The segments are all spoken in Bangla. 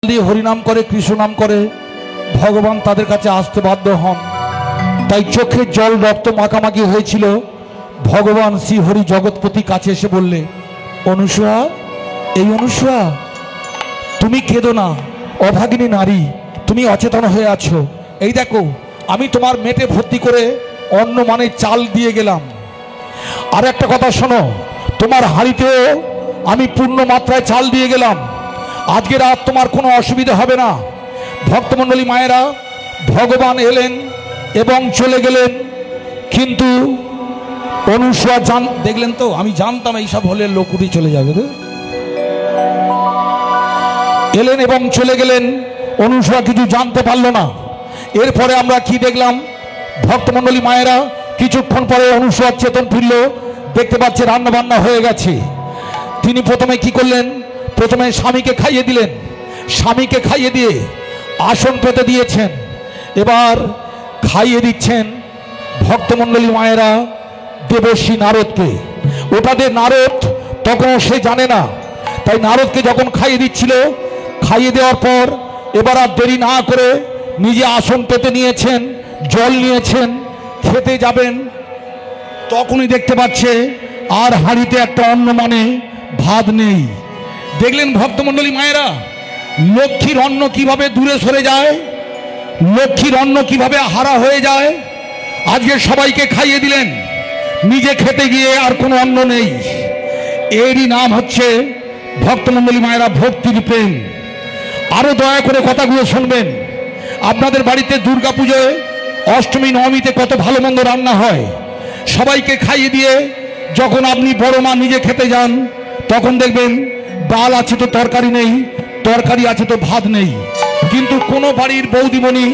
দিয়ে হরিনাম করে কৃষ্ণ নাম করে ভগবান তাদের কাছে আসতে বাধ্য হন। তাই চোখের জল রক্ত মাখামাখি হয়েছিল। ভগবান শ্রী হরি জগৎপতি কাছে এসে বললে, অনুসূয়া, এই অনুসূয়া, তুমি কেঁদো না, অভাগিনী নারী, তুমি অচেতন হয়ে আছো। এই দেখো, আমি তোমার মেটে ভর্তি করে অন্ন মানে চাল দিয়ে গেলাম। আর একটা কথা শোনো, তোমার হাঁড়িতেও আমি পূর্ণ মাত্রায় চাল দিয়ে গেলাম। আজকে রাত তোমার কোনো অসুবিধা হবে না। ভক্তমণ্ডলী মায়েরা, ভগবান এলেন এবং চলে গেলেন, কিন্তু অনুসূয়া দেখলেন তো, আমি জানতাম এইসব হলে লোক উঠে চলে যাবে। এলেন এবং চলে গেলেন, অনুসূয়া কিছু জানতে পারল না। এরপরে আমরা কি দেখলাম, ভক্তমণ্ডলী মায়েরা, কিছুক্ষণ পরে অনুসূয়ার চেতন ফিরল, দেখতে পাচ্ছে রান্না বান্না হয়ে গেছে। তিনি প্রথমে কি করলেন, প্রথমে স্বামীকে খাইয়ে দিলেন, স্বামীকে খাইয়ে দিয়ে আসন পেতে দিয়েছেন। এবার খাইয়ে দিচ্ছেন ভক্তমণ্ডলী মায়েরা দেবর্ষী নারদকে। ওটাতে নারদ তখন সে জানে না, তাই নারদকে যখন খাইয়ে দিচ্ছিল, খাইয়ে দেওয়ার পর এবার আর দেরি না করে নিজে আসন পেতে নিয়েছেন, জল নিয়েছেন, খেতে যাবেন। তখনই দেখতে পাচ্ছে আর হাঁড়িতে একটা অন্ন মানে ভাত নেই। দেখলেন ভক্তমণ্ডলী মায়েরা, লক্ষ্মীর অন্ন কিভাবে দূরে সরে যায়, লক্ষ্মীর অন্ন কিভাবে হারা হয়ে যায়। আজকে সবাইকে খাইয়ে দিলেন, নিজে খেতে গিয়ে আর কোনো অন্ন নেই। এরই নাম হচ্ছে ভক্তমণ্ডলী মায়েরা ভক্তির প্রেম। আরো দয়া করে কথাগুলো শুনবেন। আপনাদের বাড়িতে দুর্গা পুজোয় অষ্টমী নবমীতে কত ভালো মন্দ রান্না হয়, সবাইকে খাইয়ে দিয়ে যখন আপনি বড় মা নিজে খেতে যান, তখন দেখবেন ডাল আছে তো তরকারি নেই, তরকারি আছে তো ভাত নেই। কিন্তু কোনো বাড়ির বৌদিমণি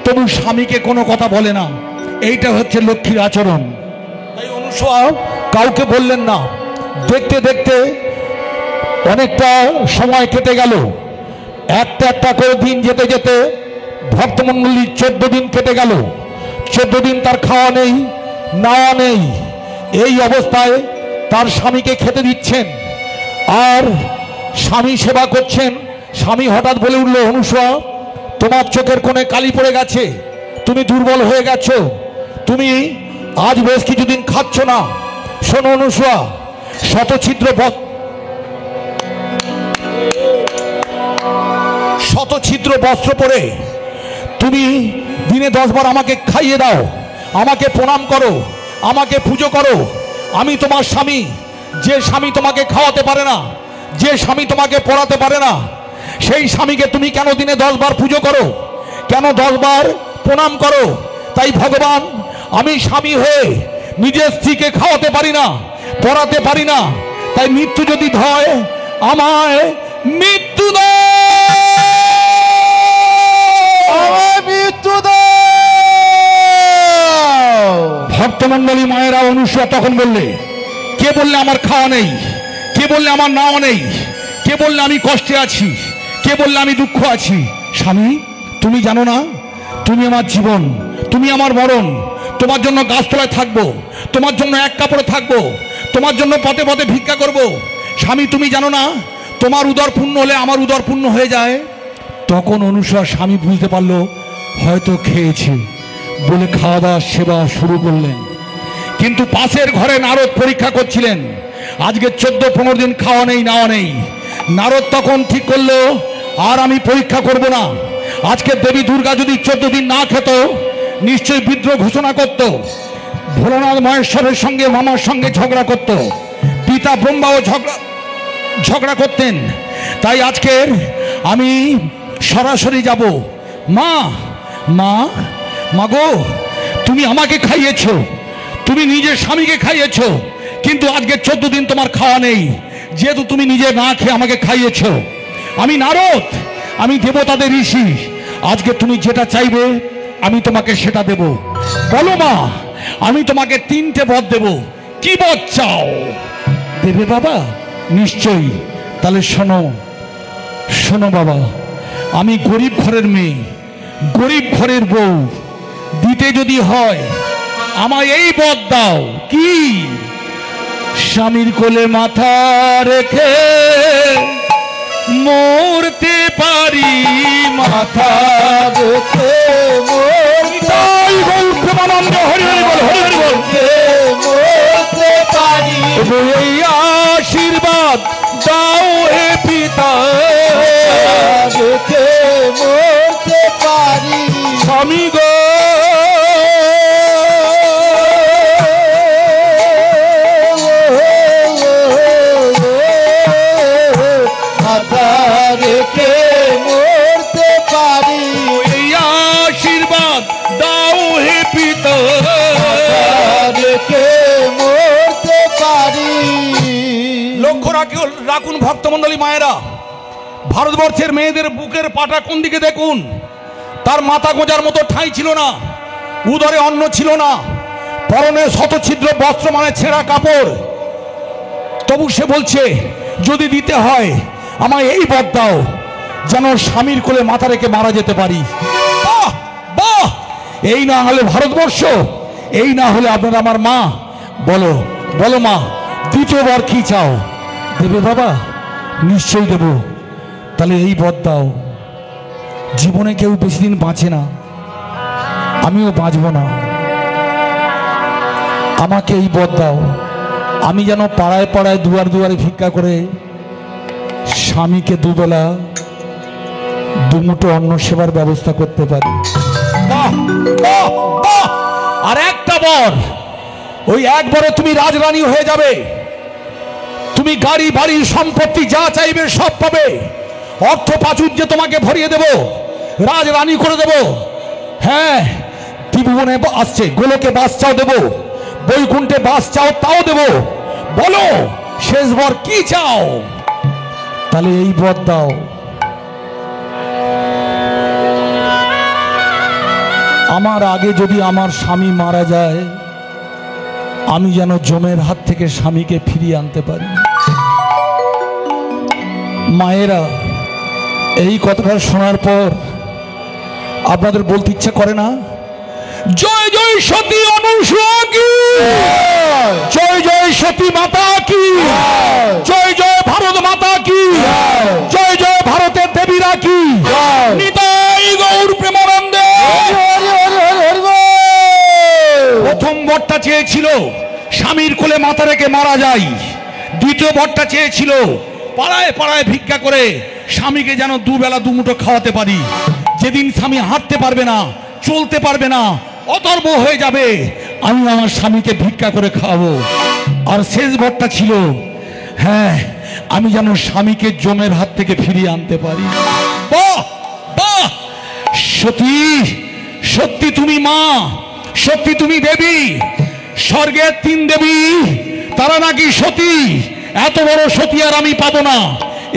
তবু স্বামীকে কোনো কথা বলে না। এইটা হচ্ছে লক্ষ্মীর আচরণ। তাই অনুসূয়া কাউকে বললেন না। দেখতে দেখতে অনেকটা সময় কেটে গেল। একটা একটা করে দিন যেতে যেতে ভক্তমণ্ডলীর 14 দিন কেটে গেল। 14 দিন তার খাওয়া নেই, নাওয়া নেই। এই অবস্থায় তার স্বামীকে খেতে দিচ্ছেন আর স্বামী সেবা করছেন। স্বামী হঠাৎ বলে উঠল, অনুসূয়া, তোমার চোখের কোণে কালি পড়ে গেছে, তুমি দুর্বল হয়ে গেছো, তুমি আজ বেশ কিছুদিন খাচ্ছ না। শোনো অনুসূয়া, শতছিদ্র বস্ত্র পরে তুমি দিনে 10 বার আমাকে খাইয়ে দাও, আমাকে প্রণাম করো, আমাকে পুজো করো। আমি তোমার স্বামী। যে স্বামী তোমাকে খাওয়াতে পারে না, যে স্বামী তোমাকে পড়াতে পারে না, সেই স্বামীকে তুমি কেন দিনে 10 বার পুজো করো, কেন 10 বার প্রণাম করো? তাই ভগবান, আমি স্বামী হয়ে নিজের স্ত্রীকে খাওয়াতে পারি না, পড়াতে পারি না, তাই মৃত্যু যদি হয় আমায় মৃত্যু দাও। ভক্তমণ্ডলী মায়েরা, অনুসূয়া তখন বললে, কে বললে আমার খাওয়া নেই, কে বললে আমার নাওয়া নেই, কে বললে আমি কষ্টে আছি, কে বললে আমি দুঃখ আছি? স্বামী, তুমি জানো না, তুমি আমার জীবন, তুমি আমার মরণ। তোমার জন্য গাছতলায় থাকবো, তোমার জন্য এক কাপড়ে থাকবো, তোমার জন্য পথে পথে ভিক্ষা করব। স্বামী, তুমি জানো না, তোমার উদর পূর্ণ হলে আমার উদর পূর্ণ হয়ে যায়। তখন অনুসূয়া স্বামী বুঝতে পারলো হয়তো খেয়েছে, বলে খাওয়া দাওয়ার সেবা শুরু করলেন। কিন্তু পাশের ঘরে নারদ পরীক্ষা করছিলেন। আজকে 14-15 দিন খাওয়া নেই, নাওয়া নেই। নারদ তখন ঠিক করলো, আর আমি পরীক্ষা করব না। আজকে দেবী দুর্গা যদি 14 দিন না খেত, নিশ্চয়ই বিদ্রোহ ঘোষণা করত। ভোলানাথ মহেশ্বরের সঙ্গে, মামার সঙ্গে ঝগড়া করত, পিতা ব্রহ্মাও ঝগড়া করতেন। তাই আজকের আমি সরাসরি যাব। মা, মা, মাগো, তুমি আমাকে খাইয়েছো, তুমি নিজের স্বামীকে খাইয়েছো, কিন্তু আজকে 14 দিন তোমার খাওয়া নেই। যেহেতু তুমি নিজে না খেয়ে আমাকে খাইয়েছো, আমি নারদ, আমি দেবতাদের ঋষি, আজকে তুমি যেটা চাইবে আমি তোমাকে সেটা দেব। বলো মা, আমি তোমাকে 3টে বর দেব। কি বর চাও? দেবে বাবা? নিশ্চয়ই। তাহলে শোনো, শোনো বাবা, আমি গরিব ঘরের মেয়ে, গরিব ঘরের বউ, দিতে যদি হয় আমায় এই বর দাও। কি? স্বামীর কোলে মাথা রেখে মরতে পারি মাথা রেখে তাই গৌর প্রেমানন্দ হরি হরি বল, হরি হরি বল। মরতে পারি, এই আশীর্বাদ দাও হে পিতা, রেখে মরতে পারি। স্বামী গো মাথা রেখে মরতে পারি, এই আশীর্বাদ দাও হে পিতা, রেখে মরতে পারি। লক্ষ্য রাখুন ভক্তমণ্ডলী মায়েরা, ভারতবর্ষের মেয়েদের বুকের পাটা কোন দিকে দেখুন। তার মাথা গোঁজার মতো ঠাঁই ছিল না, উদরে অন্ন ছিল না, পরনে শতছিদ্র বস্ত্র মানে ছেঁড়া কাপড়। তবু সে বলছে যদি দিতে হয় আমায় এই বর দাও, যেন স্বামীর কোলে মাথা রেখে মারা যেতে পারি। বাহ বাহ, এই না হলে ভারতবর্ষ, এই না হলে আপনারা আমার মা। বলো বলো মা, দ্বিতীয়বার কি চাও? দেবে বাবা? নিশ্চয়ই দেব। তাহলে এই বর দাও। জীবনে কেউ বেশি দিন বাঁচে না, আমিও বাঁচব না, আমাকে এই বর দাও। আমি যেন পাড়ায় পাড়ায় দুয়ার দুয়ারে ভিক্ষা করে স্বামীকে দুবেলা দুমুঠো অন্ন সেবার ব্যবস্থা করতে পারি। বাহ বাহ বাহ, আর একটা বর, ওই একবারে তুমি রাজরানী হয়ে যাবে। তুমি গাড়ি বাড়ি সম্পত্তি যা চাইবে সব পাবে, অর্থ প্রাচুর্যে তোমাকে ভরিয়ে দেব, রাজরানী করে দেব। হ্যাঁ, ত্রিভুবনে আসছে, গোলকে বাস চাও দেব, বৈকুণ্ঠে বাস চাও তাও দেব। বলো শেষ বর কি চাও? তাহলে এই বর দাও। আমার আগে যদি আমার স্বামী মারা যায়, আমি যেন জমের হাত থেকে স্বামীকে ফিরিয়ে আনতে পারি। মায়েরা, এই কথাটা শোনার পর আপনাদের বলতে ইচ্ছা করে না, জয় জয় সতী অনুসূয়া কি, জয় জয় সতী মাতা কি, জয় জয় ভারত মাতা কি, জয় জয় ভারতের দেবীরা কি, নিতাই গৌর প্রেমানন্দে। প্রথম বরটা চেয়েছিল স্বামীর কোলে মাথা রেখে মারা যায়, দ্বিতীয় বরটা চেয়েছিল পাড়ায় পাড়ায় ভিক্ষা করে স্বামীকে যেন দুবেলা দুমুঠো খাওয়াতে পারি। যেদিন স্বামী হাঁটতে পারবে না, চলতে পারবে না, অতর্ব হয়ে যাবে, আমি আমার স্বামীকে ভিক্ষা করে খাওয়াবো। আর শেষ বরটা ছিল, হ্যাঁ, আমি যেন স্বামীকে জমের হাত থেকে ফিরিয়ে আনতে পারি। বাহ বাহ, সতী, সত্যি তুমি মা, সত্যি তুমি দেবী। স্বর্গের তিন দেবী তারা নাকি সতী। এত বড় সতী আর আমি পাবো না।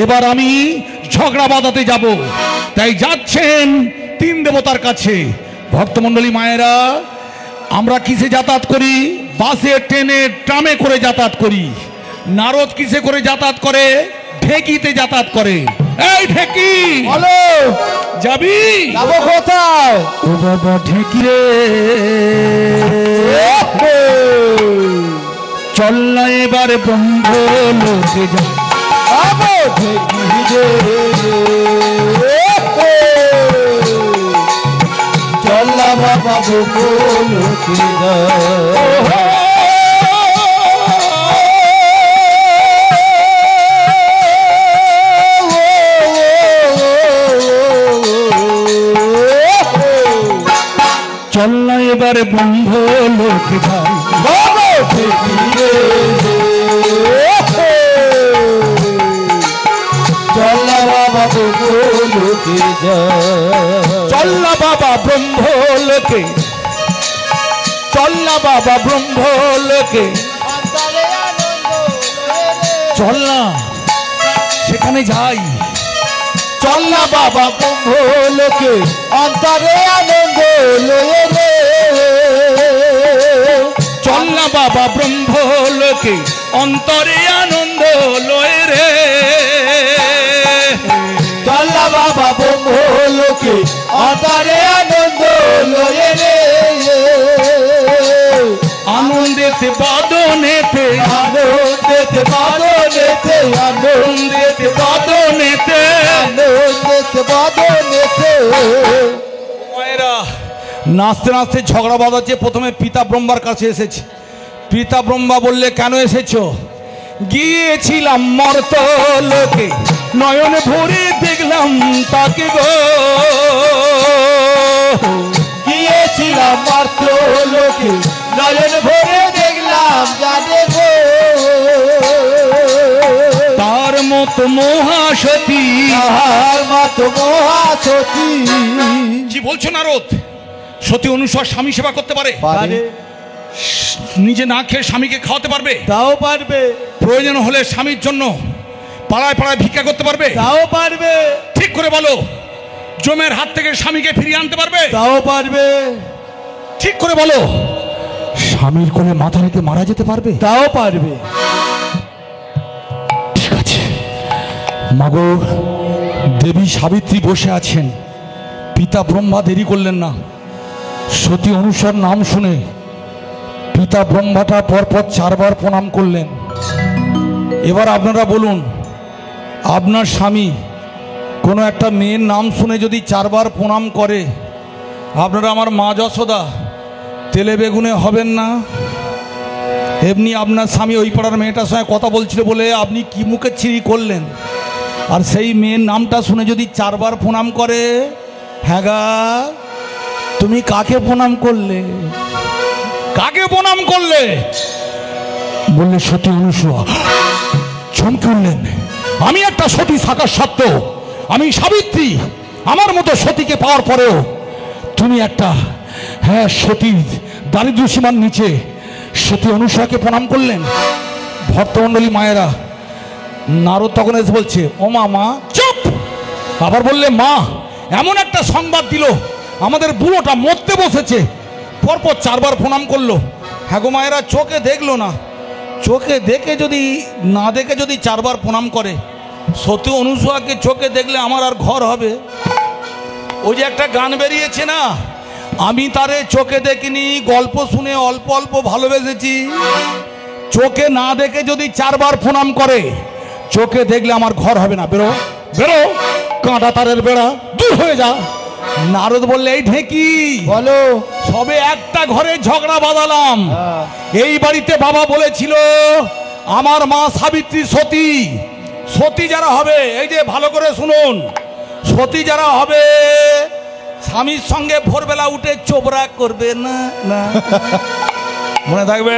এবার আমি ঝগড়া বাঁধাতে যাব। তাই যাচ্ছেন তিন দেবতার কাছে। ভক্তমণ্ডলী মায়েরা, আমরা কিসে যাতায়াত করি? বাসে, ট্রেনে, ট্রামে করে যাতায়াত করি। নারদ কিসে করে যাতায়াত করে? ঢেকিতে যাতায়াত করে। এই ঢেকি, বলো যাবি? যাবো কোথায়? ও বাবা ঢেকি রে, চল না এবার বন্ধ লোকে যা। যাবো ঢেকি রে, চল না বাবা লোকে যা। চল না এবার বন্ধ লোকে যাই। বাবা ঢেকি রে, চল না বাবা লোকে যা। চল না বাবা ব্রহ্ম লোকে, চল না বাবা ব্রহ্ম লোকে, চল না সেখানে যাই। চল না বাবা ব্রহ্ম লোকে, অন্তরে আনন্দ লয়ে রে। চল না বাবা ব্রহ্ম লোকে, অন্তরে আনন্দ লয়ে রে। চল না বাবা ব্রহ্ম লোকে, অন্তরে আনন্দ লয়ে রে। আনন্দেতে বদনেতে, আনন্দেতে বদনেতে, আনন্দেতে বদনেতে, আনন্দেতে বদনেতে, বদনেতে। মায়েরা নাচতে নাচতে ঝগড়া বাঁধাচ্ছে। প্রথমে পিতা ব্রহ্মার কাছে এসেছে। পিতা ব্রহ্মা বললে, কেন এসেছো? গিয়েছিলাম মর্ত লোকে, নয়ন ভরে দেখলাম তাকে গো। গিয়েছিলাম মাত্র লোকে, নয়ন ভরে দেখলাম জানে গো। তার মতো মহাসতী। তাহার মতো মহাসতী। কি বলছো নারদ? সতী অনুসর স্বামী সেবা করতে পারে? পারে। নিজে না খেয়ে স্বামীকে খাওয়াতে পারবে? তাও পারবে। প্রয়োজন হলে স্বামীর জন্য পাড়ায় পাড়ায় ভিক্ষা করতে পারবে? তাও পারবে। ঠিক করে বলো। জমের হাত থেকে স্বামীকে ফিরিয়ে আনতে পারবে? তাও পারবে। ঠিক করে বলো। স্বামীর কোলে মাথা রেখে মারা যেতে পারবে? তাও পারবে। ঠিক আছে। মাগো, দেবী সাবিত্রী বসে আছেন। পিতা ব্রহ্মা দেরি করলেন না। সতী অনুসার নাম শুনে পিতা ব্রহ্মাটা পরপর 4 বার প্রণাম করলেন। এবার আপনারা বলুন, আপনার স্বামী কোনো একটা মেয়ের নাম শুনে যদি 4 বার প্রণাম করে, আপনারা আমার মা যশোদা তেলে বেগুনে হবেন না? এমনি আপনার স্বামী ওই পাড়ার মেয়েটার সঙ্গে কথা বলছিল বলে আপনি কি মুখে ছিঁড়ি করলেন, আর সেই মেয়ের নামটা শুনে যদি 4 বার প্রণাম করে, হ্যাঁ গা, তুমি কাকে প্রণাম করলে? কাকে প্রণাম করলে? বললে সতী অনুসূয়া। চমকে উঠলেন। আমি একটা সতী থাকার সত্ত্বেও, আমি সাবিত্রী, আমার মতো সতীকে পাওয়ার পরেও তুমি একটা, হ্যাঁ, সতী দারিদ্র সীমার নিচে সতী অনুসূয়াকে প্রণাম করলেন। ভক্তমণ্ডলী মায়েরা, নারদ তখন এসে বলছে, ও মা, মা চুপ। আবার বললে, মা এমন একটা সংবাদ দিল, আমাদের বুড়োটা মরতে বসেছে। পরপর 4 বার প্রণাম করলো। হ্যাঁ গো মায়েরা, চোখে দেখলো না। চোখে দেখে যদি না দেখে যদি 4 বার প্রণাম করে, সতী অনুসূয়াকে চোখে দেখলে আমার আর ঘর হবে? ওই যে একটা গান বেরিয়েছে না, আমি তারে চোখে দেখিনি, গল্প শুনে অল্প অল্প ভালোবেসেছি। চোখে না দেখে যদি 4 বার প্রণাম করে, চোখে দেখলে আমার ঘর হবে না। বেরো বেরো, কাঁটা তারের বেড়া দূর হয়ে যা। নারদ বললে, এই ঢেকি বলো। সবে একটা ঘরে ঝগড়া বাঁধালাম। এই বাড়িতে বাবা বলেছিল আমার মা সাবিত্রী সতী। সতী যারা হবে, এই যে ভালো করে শুনুন, সতী যারা হবে স্বামীর সঙ্গে ভোরবেলা উঠে চোবরা করবে না। না, মনে থাকবে।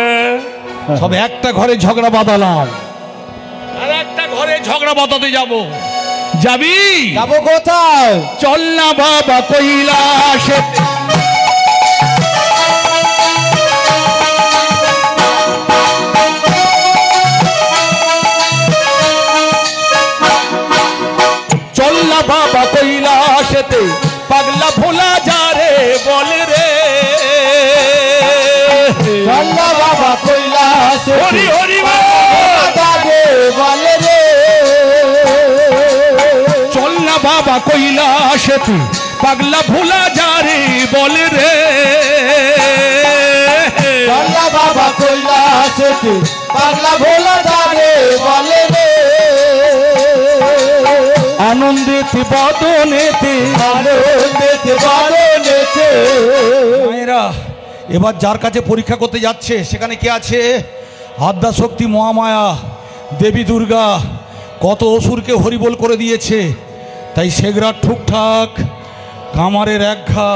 সব একটা ঘরে ঝগড়া বাঁধালাম, আর একটা ঘরে ঝগড়া বাঁধাতে যাব। যাবি? যাবো কোথায়? চল না বাবা কৈলাসে। চল না বাবা কৈলাসেতে, পাগলা ভোলা যা রে বলে রে। চল্লা বাবা কৈলাসে, হরি হরি বলে রে। চল না বাবা কৈলাসেতে, পাগলা ভোলা যা রে বলে রে। চল্লা বাবা কৈলাসে, পাগলা ভোলা যাবে বলে রে। আনন্দেতে বদনেতে, আনন্দেতে বদনেতে। মায়েরা, এবার যার কাছে পরীক্ষা করতে যাচ্ছে সেখানে কে আছে? আদ্যা শক্তি মহামায়া দেবী দুর্গা কত অসুরকে হরিবোল করে দিয়েছে। তাই সেগরা ঠুকঠাক কামারের এক ঘা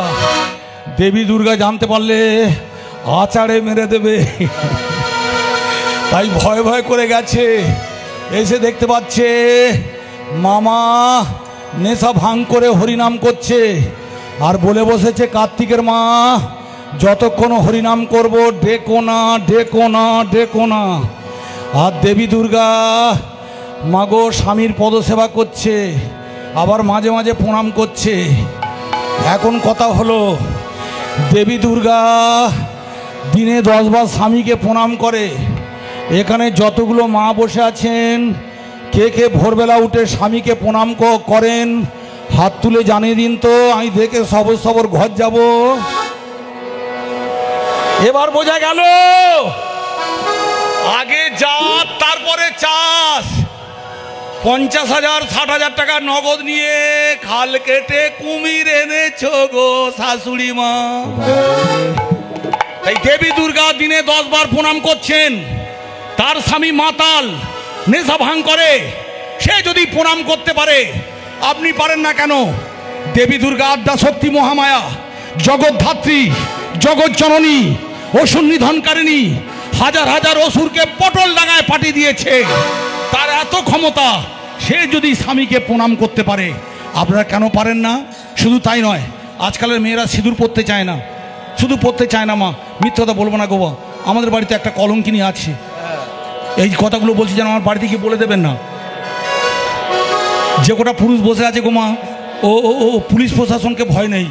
দেবী দুর্গা জানতে পারলে আচারে মেরে দেবে। তাই ভয় ভয় করে গেছে। এসে দেখতে পাচ্ছে মামা নেশা ভাঙ করে হরিনাম করছে, আর বলে বসেছে কার্তিকের মা, যতক্ষণ হরিনাম করব ডেকো না, ডেকো না, ডেকো না। আর দেবী দুর্গা মাগো স্বামীর পদসেবা করছে, আবার মাঝে মাঝে প্রণাম করছে। এখন কথা হলো, দেবী দুর্গা দিনে 10 বার স্বামীকে প্রণাম করে। এখানে যতগুলো মা বসে আছেন, কে কে ভোরবেলা উঠে স্বামীকে প্রণাম করেন হাত তুলে জানিয়ে দিন তো, আমি দেখে সবর সবর ঘর যাব। এবার বোঝা গেল, আগে জাত তারপরে চাষ। 50,000 60,000 টাকা নগদ নিয়ে খাল কেটে কুমির এনেছো গো শাশুড়ি মা। তাই দেবী দুর্গা দিনে 10 বার প্রণাম করছেন। তার স্বামী মাতাল, নেশা ভাঙ করে, সে যদি প্রণাম করতে পারে আপনি পারেন না কেন? দেবী দুর্গা আদ্যা শক্তি মহামায়া, জগৎ ধাত্রী, জগৎ জননী, অসুর নিধনকারিণী, হাজার হাজার অসুরকে পটল ডাঙায় পাঠিয়ে দিয়েছে। তার এত ক্ষমতা, সে যদি স্বামীকে প্রণাম করতে পারে আপনারা কেন পারেন না? শুধু তাই নয়, আজকালের মেয়েরা সিঁদুর পরতে চায় না, শুধু পরতে চায় না মা, মিথ্যা কথা বলবো না গোবা, আমাদের বাড়িতে একটা কলঙ্কিনী আছে। এই কথাগুলো বলছি যেন আমার বাড়িতে গিয়ে বলে দেবেন না। যে কটা পুরুষ বসে আছে গো মা, ও ও ও পুলিশ প্রশাসনকে ভয় নেই,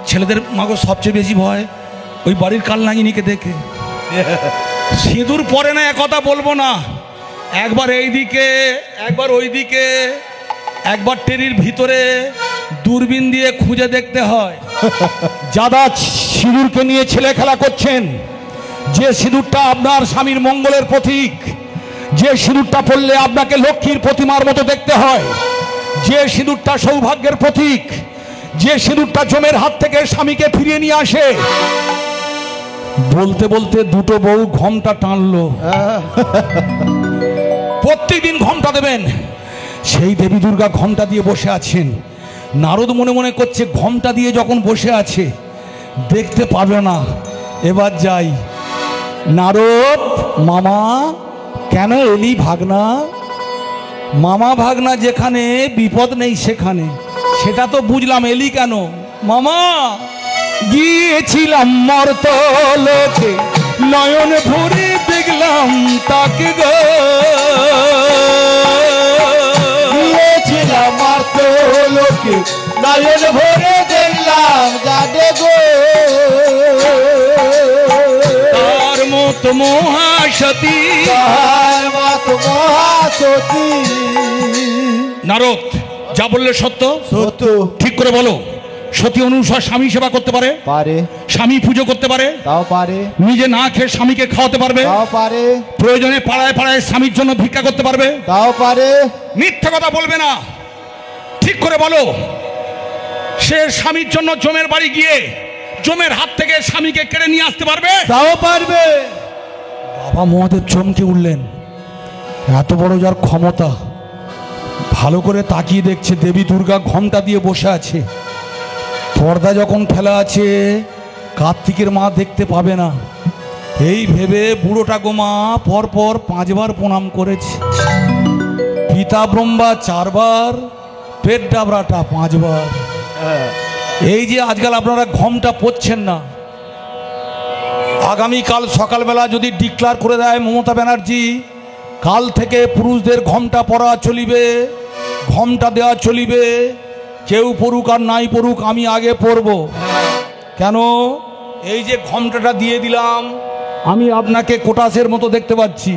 ছেলেদের মাগো সবচেয়ে বেশি ভয় ওই বাড়ির কালনাগিনীকে দেখে। সিঁদুর পরে না একথা বলবো না, একবার এইদিকে একবার ওইদিকে, একবার টেরির ভিতরে দূরবীন দিয়ে খুঁজে দেখতে হয়। যারা সিঁদুরকে নিয়ে ছেলে খেলা করছেন, যে সিঁদুরটা আপনার স্বামীর মঙ্গলের প্রতীক, যে সিঁদুরটা পরলে আপনাকে লক্ষ্মীর প্রতিমার মতো দেখতে হয়, যে সিঁদুরটা সৌভাগ্যের প্রতীক, যে সিঁদুরটা জমের হাত থেকে স্বামীকে ফিরিয়ে নিয়ে আসে, বলতে বলতে দুটো বউ ঘোমটা টানলো। প্রত্যেকদিন ঘোমটা দেবেন। সেই দেবী দুর্গা ঘোমটা দিয়ে বসে আছেন। নারদ মনে মনে করছে ঘোমটা দিয়ে যখন বসে আছে দেখতে পাবে না, এবার যাই। নারদ মামা কেন এলি ভাগনা? মামা ভাগনা যেখানে বিপদ নেই সেখানে, সেটা তো বুঝলাম, এলি কেন? মামা গিয়েছিলাম মর্তলোকে, নয়ন ভরে দেখলাম তাকে গো। গিয়েছিলাম মর্তলোকে, নয়ন ভরে দেখলাম যাবে গো। তার মত মহাসতী, তার মত মহাসতী। নারদ যা বললে সত্য? সত্য। ঠিক করে বলো, সতী অনুসা স্বামী সেবা করতে পারে? পারে। স্বামী পুজো করতে পারে? তাও পারে। নিজে না খেয়ে স্বামীকে খাওয়াতে পারবে? তাও পারে। প্রয়োজনে পাড়ায় পাড়ায় স্বামীর জন্য ভিক্ষা করতে পারবে? তাও পারে। মিথ্যা কথা বলবে না, ঠিক করে বলো। সে স্বামীর জন্য জমের বাড়ি গিয়ে জমের হাত থেকে স্বামীকে কেড়ে নিয়ে আসতে পারবে? তাও পারবে। বাবা মহাদেব চমকে উঠলেন, এত বড় যার ক্ষমতা। ভালো করে তাকিয়ে দেখছে দেবী দুর্গা ঘোমটা দিয়ে বসে আছে। পর্দা যখন ফেলা আছে, কার্তিকের মা দেখতে পাবে না, এই ভেবে বুড়োটা গোমা পরপর 5 বার প্রণাম করেছে। পিতা ব্রহ্মা 4 বার, পেট ডাবরাটা 5 বার। এই যে আজকাল আপনারা ঘোমটা পরছেন না, আগামীকাল সকালবেলা যদি ডিক্লার করে দেয় মমতা ব্যানার্জি, কাল থেকে পুরুষদের ঘোমটা পরা চলিবে, ঘোমটা দেওয়া চলিবে, কেউ পড়ুক আর নাই পড়ুক আমি আগে পরব। কেন? এই যে ঘোমটাটা দিয়ে দিলাম, আমি আপনাকে কোটাসের মতো দেখতে পাচ্ছি,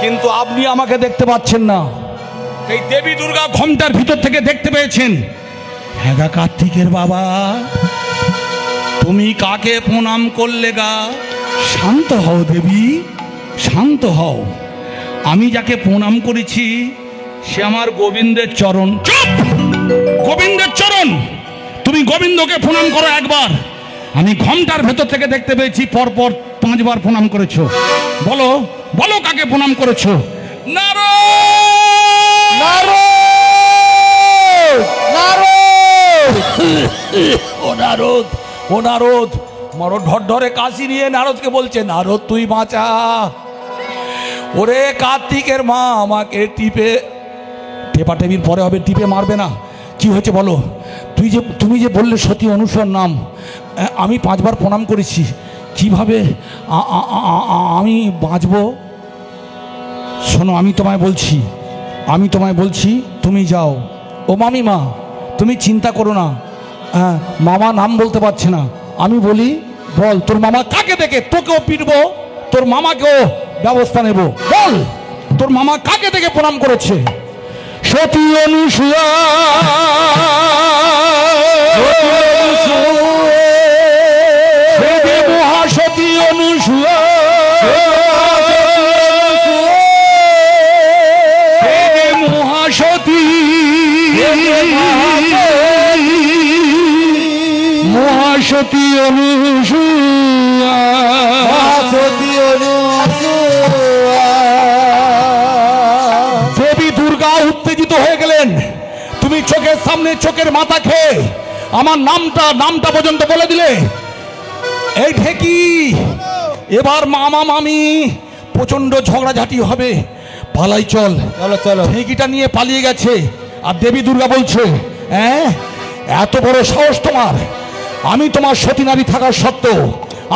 কিন্তু আপনি আমাকে দেখতে পাচ্ছেন না। এই দেবী দুর্গা ঘোমটার ভিতর থেকে দেখতে পেয়েছেন। হ্যাঁ গা কার্তিকের বাবা, তুমি কাকে প্রণাম করলে গা? শান্ত হও দেবী, শান্ত হও। আমি যাকে প্রণাম করেছি সে আমার গোবিন্দের চরণ। চুপ! গোবিন্দের চরণ? তুমি গোবিন্দকে প্রণাম করো একবার। আমি ঘোমটার ভেতর থেকে দেখতে পেয়েছি পরপর 5 বার প্রণাম করেছো। বলো বলো কাকে প্রণাম করেছো? নারদ! নারদ! নারদ! ও নারদ, ও নারদ, মারো ঢর ঢরে কাশি নিয়ে নারদকে বলছে, নারদ তুই বাঁচা। ওরে কার্তিকের মা আমাকে টেপাটেপির পরে হবে, টিপে মারবে না। কি হয়েছে বলো? তুমি যে বললে সতী অনুসর নাম, আমি 5 বার প্রণাম করেছি, কিভাবে আমি বাঁচব? শোনো, আমি তোমায় বলছি তুমি যাও। ও মামিমা তুমি চিন্তা করো না, মামা নাম বলতে পারছে না, আমি বলি বল তোর মামা কাকে দেখে তোকেও পিটবো, তোর মামাকেও ব্যবস্থা নেব। বল তোর মামা কাকে দেখে প্রণাম করেছে? সতী অনুসূয়া, মহাসতী অনুসূয়া, মহাসতী অনুসূয়া, মহাসতী অনুসূয়া। দেবী দুর্গা উত্তেজিত হয়ে গেলেন। তুমি চোখের সামনে চোখের মাথা খেয়ে আমার নামটা পর্যন্ত বলে দিলে। এই ঢেকি, এবার মামা মামি প্রচন্ড ঝগড়াঝাটি হবে, পালাই চল। চলো চলো। ঢেকিটা নিয়ে পালিয়ে গেছে। আর দেবী দুর্গা বলছে, হ্যাঁ এত বড় সাহস তোমার, আমি তোমার সতী নারী থাকার সত্ত্বেও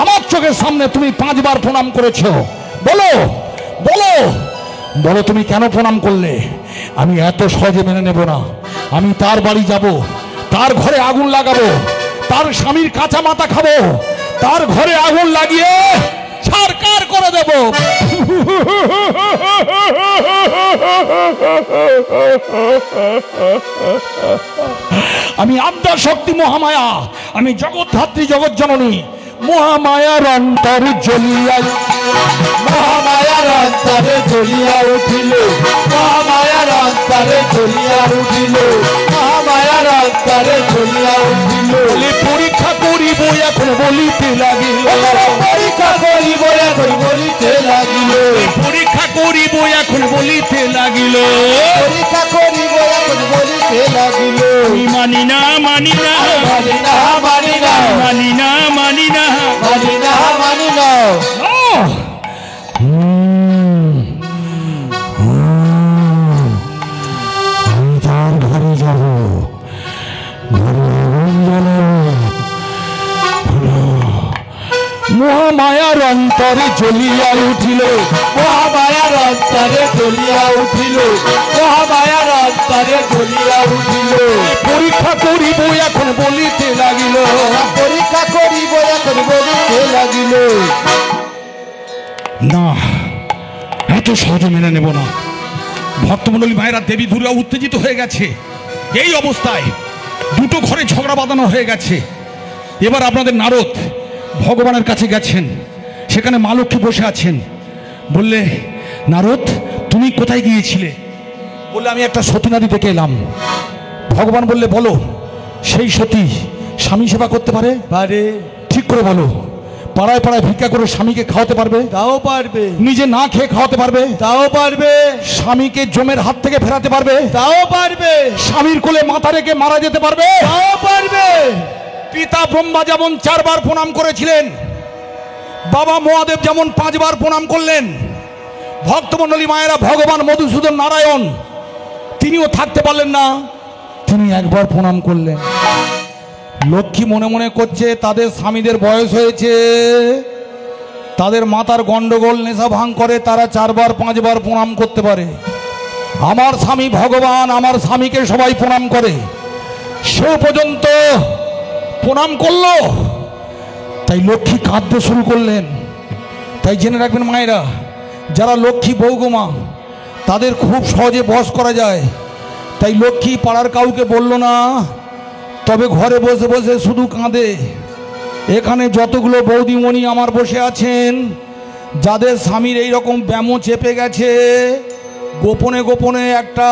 আমার চোখের সামনে তুমি 5 বার প্রণাম করেছো। বলো বলো বলো তুমি কেন প্রণাম করলে? আমি এত সহজে মেনে নেব না। আমি তার বাড়ি যাব, তার ঘরে আগুন লাগাবো, তার স্বামীর কাঁচা মাথা খাবো, তার ঘরে আগুন লাগিয়ে ছারকার করে দেব। আমি আদ্যা শক্তি মহামায়া, আমি জগৎধাত্রী জগৎ জননী, মহামায়ার অন্তরে জ্বলিয়া, মহামায়ার অন্তরে জ্বলিয়া উঠিল, মহামায়ার অন্তরে জ্বলিয়া উঠিল, মহামায়ার অন্তরে জ্বলিয়া উঠিল। বলে পরীক্ষা করিব এখন বলিতে লাগিল, পরীক্ষা করিব এখন বলিতে লাগিল, পরীক্ষা করিব এখন বলিতে লাগিল। পরীক্ষা করিব এখন বলিতে লাগিল। আমি মানি না মানি না মানি না মানি না মানি না মানি না মানি না মানি না। আমি তার ঘরে যাব, ঘরে মহামায়ার অন্তরে জ্বলিয়া উঠিল, মহামায়ার অন্তরে জ্বলিয়া উঠিল, মহামায়ার অন্তরে জ্বলিয়া উঠিল। পরীক্ষা করিব এখন বলিতে লাগিল, পরীক্ষা করিব এখন বলিতে লাগিল। না, এত সহজে মেনে নেব না। ভক্তমণ্ডলী মায়েরা, দেবী দুর্গা উত্তেজিত হয়ে গেছে। এই অবস্থায় দুটো ঘরে ঝগড়া বাঁধানো হয়ে গেছে। এবার আপনাদের নারদ ভগবানের কাছে গেছেন, সেখানে মা লক্ষ্মী বসে আছেন। বললে, নারদ তুমি কোথায় গিয়েছিলে? বললে আমি একটা সতী নারী দেখে এলাম। ভগবান বললে, বলো সেই সতী স্বামী সেবা করতে পারে? পারে। ঠিক করে বলো। পাড়ায় পাড়ায় ভিক্ষা করে স্বামীকে খাওয়াতে পারবে? তাও পারবে। নিজে না খেয়ে খাওয়াতে পারবে? তাও পারবে। স্বামীকে জমের হাত থেকে ফেরাতে পারবে? তাও পারবে। স্বামীর কোলে মাথা রেখে মারা যেতে পারবে? তাও পারবে। পিতা ব্রহ্মা যেমন 4 বার প্রণাম করেছিলেন, বাবা মহাদেব যেমন 5 বার প্রণাম করলেন, ভক্তমণ্ডলী মায়েরা ভগবান মধুসূদন নারায়ণ তিনিও থাকতে পারলেন না, তিনি 1 বার প্রণাম করলেন। লক্ষ্মী মনে মনে করছে তাদের স্বামীদের বয়স হয়েছে, তাদের মাতার গন্ডগোল, নেশা ভাঙ করে, তারা 4 বার 5 বার প্রণাম করতে পারে। আমার স্বামী ভগবান, আমার স্বামীকে সবাই প্রণাম করে, সে পর্যন্ত প্রণাম করলো। তাই লক্ষ্মী কাঁদতে শুরু করলেন। তাই জেনে রাখবেন মায়েরা, যারা লক্ষ্মী বৌগমা তাদের খুব সহজে বশ করা যায়। তাই লক্ষ্মী পাড়ার কাউকে বলল না, তবে ঘরে বসে বসে শুধু কাঁদে। এখানে যতগুলো বৌদিমণি আমার বসে আছেন, যাদের স্বামীর এইরকম ব্যামো চেপে গেছে, গোপনে গোপনে একটা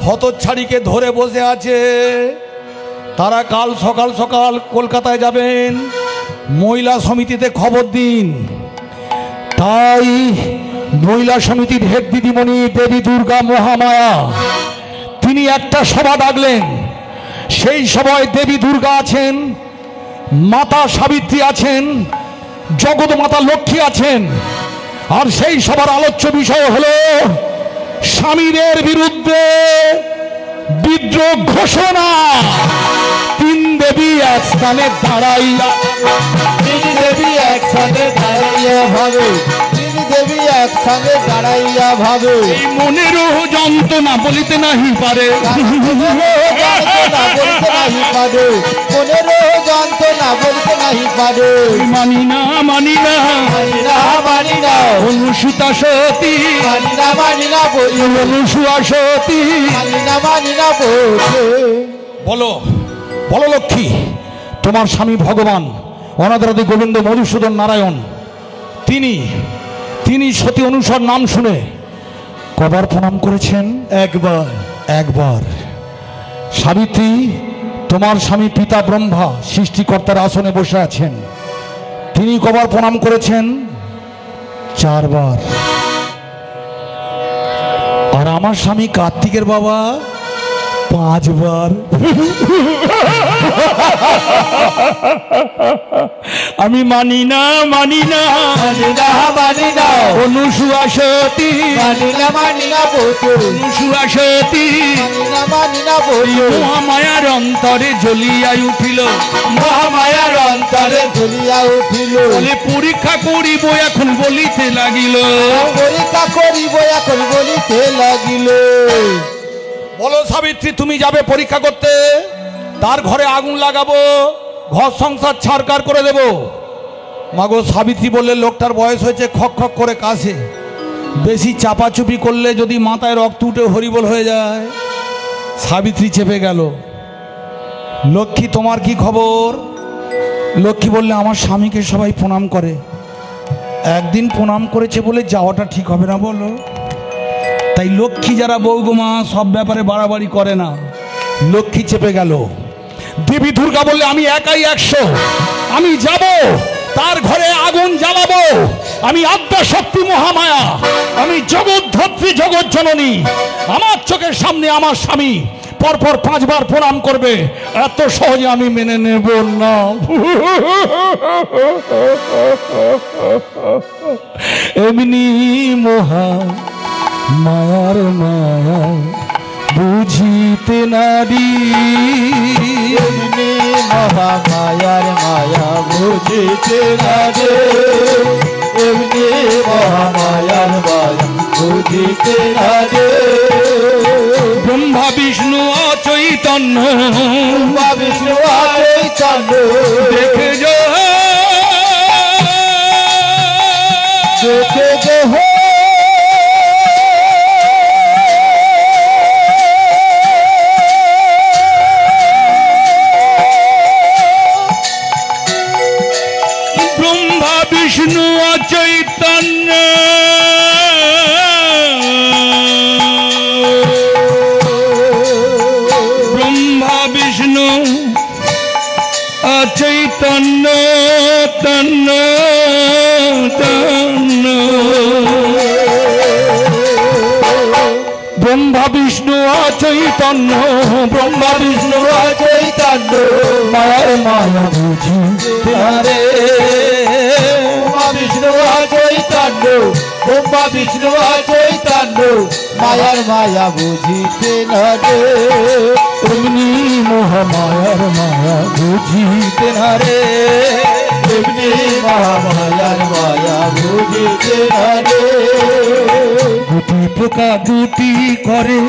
হতচ্ছাড়িকে ধরে বসে আছে, তারা কাল সকাল সকাল কলকাতায় যাবেন, মহিলা সমিতিতে খবর দিন। তাই মহিলা সমিতির হেড দিদিমণি দেবী দুর্গা মহামায়া তিনি একটা সভা ডাকলেন। সেই সভায় দেবী দুর্গা আছেন, মাতা সাবিত্রী আছেন, জগৎ মাতা লক্ষ্মী আছেন। আর সেই সভার আলোচ্য বিষয় হলো স্বামীদের বিরুদ্ধে বিদ্রোহ ঘোষণা। 3 দেবী একস্থানে দাঁড়াইয়া, 3 দেবী একসাথে দাঁড়াইয়া ভাবে, 3 দেবী একসাথে দাঁড়াইয়া ভাবে। এই মনেরও যন্ত্রণা বলিতে নাহি পারে, যন্ত্রণা বলতে নাহি পারে, মনেরও যন্ত্রণা বলতে নাহি পারে। মানি না মানি না মানি না মানি না অনুসূতা সতী, মানি না মানি না বলি, অনুসূয়া সতী। মানি না মানি না বলছে। বলো বলো লক্ষ্মী, তোমার স্বামী ভগবান অনাদারাদি গোবিন্দ মধুসূদন নারায়ণ তিনি তিনি সতী অনুসর নাম শুনে কবার প্রণাম করেছেন? 1 বার। 1 বার। সাবিত্রী তোমার স্বামী পিতা ব্রহ্মা সৃষ্টিকর্তার আসনে বসে আছেন, তিনি কবার প্রণাম করেছেন? 4 বার। আর আমার স্বামী কার্তিকের বাবা 5 বার। আমি মানি না, মানি না, মানি না, মানি না, অনুসুয়া সতী, মানি না, মানি না বধূ, অনুসুয়া সতী মানি না, মানি না বধূ। মহামায়ার অন্তরে জ্বলিয়া উঠিল, মহামায়ার অন্তরে ঝুলিয়া উঠিল। বলে পরীক্ষা করিব এখন বলিতে লাগিল। পরীক্ষা করিব এখন বলিতে লাগিল। বলো সাবিত্রী, তুমি যাবে পরীক্ষা করতে, তার ঘরে আগুন লাগাবো, ঘর সংসার ছাড়কার করে দেব। মাগো সাবিত্রী বললে, লোকটার বয়স হয়েছে, খক খক করে কাশে, বেশি চাপাচুপি করলে যদি মাথায় রক্ত উঠে হরিবল হয়ে যায়। সাবিত্রী চেপে গেল। লক্ষ্মী, তোমার কি খবর? লক্ষ্মী বললে, আমার স্বামীকে সবাই প্রণাম করে, একদিন প্রণাম করেছে বলে যাওয়াটা ঠিক হবে না বলো। তাই লক্ষ্মী যারা বৌগুমা সব ব্যাপারে বাড়াবাড়ি করে না। লক্ষ্মী চেপে গেল। দেবী দুর্গা বললে, আমি একাই 100, আমি যাব, তার ঘরে আগুন জ্বালাবো। আমি আদ্যা শক্তি মহামায়া, আমি জগৎধাত্রী জগৎ জননী। আমার চোখের সামনে আমার স্বামী পরপর 5 বার প্রণাম করবে, এত সহজে আমি মেনে নেব না। এমনি মহা মায়ার মায়া বুঝিতে নারী, এমনি মহামায়ার মায়া বুঝিতে না রে। এমনি মহামায়ার মায়া বুঝিতে না রে। ব্রহ্মা বিষ্ণু অচৈতন্য ব্রহ্মা বিষ্ণু চৈতন্য দেখে যো, দেখে দেহ ব্রহ্মা বিষ্ণু অচৈতন্য ব্রহ্মা বিষ্ণু অচৈতন্য তন্ন তন্ন ব্রহ্মা বিষ্ণু অচৈতন্য, ব্রহ্মা বিষ্ণু চৈতন্য মায়ার মায়া বুঝি রে। ব্রহ্মা বিষ্ণু চৈতন্য, ব্রহ্মা বিষ্ণু চৈতন্য মায়ার মায়া বুঝিতে না রে। এমনি মহামায়ার মায়া বুঝিতে না রে। এমনি মহামায়ার মায়া বুঝিতে না রে। গুটি পোকা গুটি করে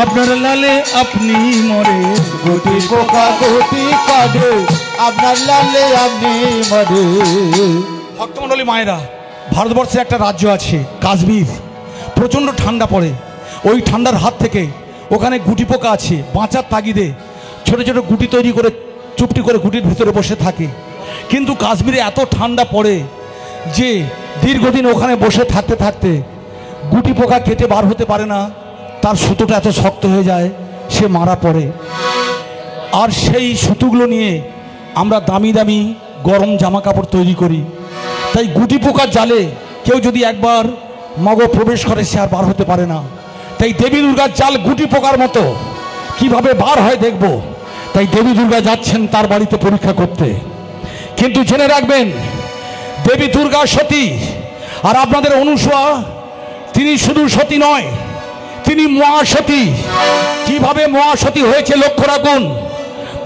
আপনার লালে আপনি মরে, গুটি পোকা গুটি কাটে আপনার লালে আপনি মরে। ভক্তমণ্ডলী মায়েরা, ভারতবর্ষে একটা রাজ্য আছে কাশ্মীর, প্রচণ্ড ঠান্ডা পড়ে। ওই ঠান্ডার হাত থেকে ওখানে গুটি পোকা আছে, বাঁচার তাগিদে ছোট ছোট গুটি তৈরি করে চুপটি করে গুটির ভিতরে বসে থাকে। কিন্তু কাশ্মীরে এত ঠান্ডা পড়ে যে দীর্ঘদিন ওখানে বসে থাকতে থাকতে গুটি পোকা কেটে বার হতে পারে না, তার সুতোটা এত শক্ত হয়ে যায়, সে মারা পড়ে। আর সেই সুতোগুলো নিয়ে আমরা দামি দামি গরম জামা কাপড় তৈরি করি। তাই গুটি পোকার জালে কেউ যদি একবার মগ প্রবেশ করে, সে আর বার হতে পারে না। তাই দেবী দুর্গার জাল গুটি পোকার মতো, কিভাবে বার হয় দেখব। তাই দেবী দুর্গা যাচ্ছেন তার বাড়িতে পরীক্ষা করতে। কিন্তু জেনে রাখবেন, দেবী দুর্গা সতী, আর আপনাদের অনুসুয়া তিনি শুধু সতী নয়, তিনি মহাসতী। কিভাবে মহাসতী হয়েছে লক্ষ্য রাখুন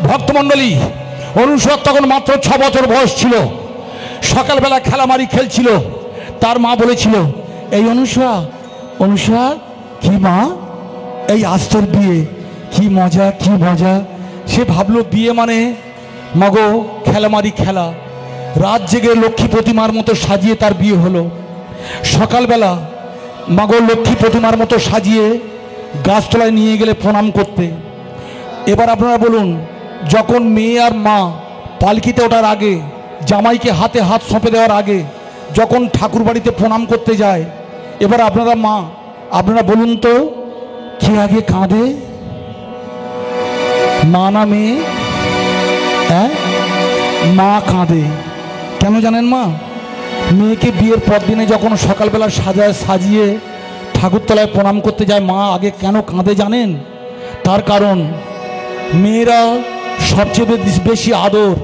ভক্তমণ্ডলী। অনুসুয়া তখন মাত্র 6 বছর বয়স ছিল। সকালবেলা খেলামারি খেলছিল, তার মা বলেছিল, এই অনুসুয়া, অনুসুয়া কি মা, এই আস্তর বিয়ে, কি মজা কি মজা। সে ভাবলো বিয়ে মানে মগো খেলামারি খেলা। রাত জেগে লক্ষ্মী প্রতিমার মতো সাজিয়ে তার বিয়ে হলো। সকালবেলা মাগো লক্ষ্মী প্রতিমার মতো সাজিয়ে গাছতলায় নিয়ে গেলে প্রণাম করতে। এবার আপনারা বলুন, যখন মেয়ে আর মা পালকিতে ওঠার আগে, জামাইকে হাতে হাত সঁপে দেওয়ার আগে, যখন ঠাকুর বাড়িতে প্রণাম করতে যায়, এবার আপনারা মা, আপনারা বলুন তো, কে আগে কাঁদে, মা না মেয়ে? হ্যাঁ, মা কাঁদে কেন জানেন মা? মেয়েকে বিয়ের পর দিনে যখন সকালবেলা সাজিয়ে ঠাকুরতলায় প্রণাম করতে যায়, মা আগে কেন কাঁদে জানেন? তার কারণ মেয়েরা সবচেয়ে বেশি আদর,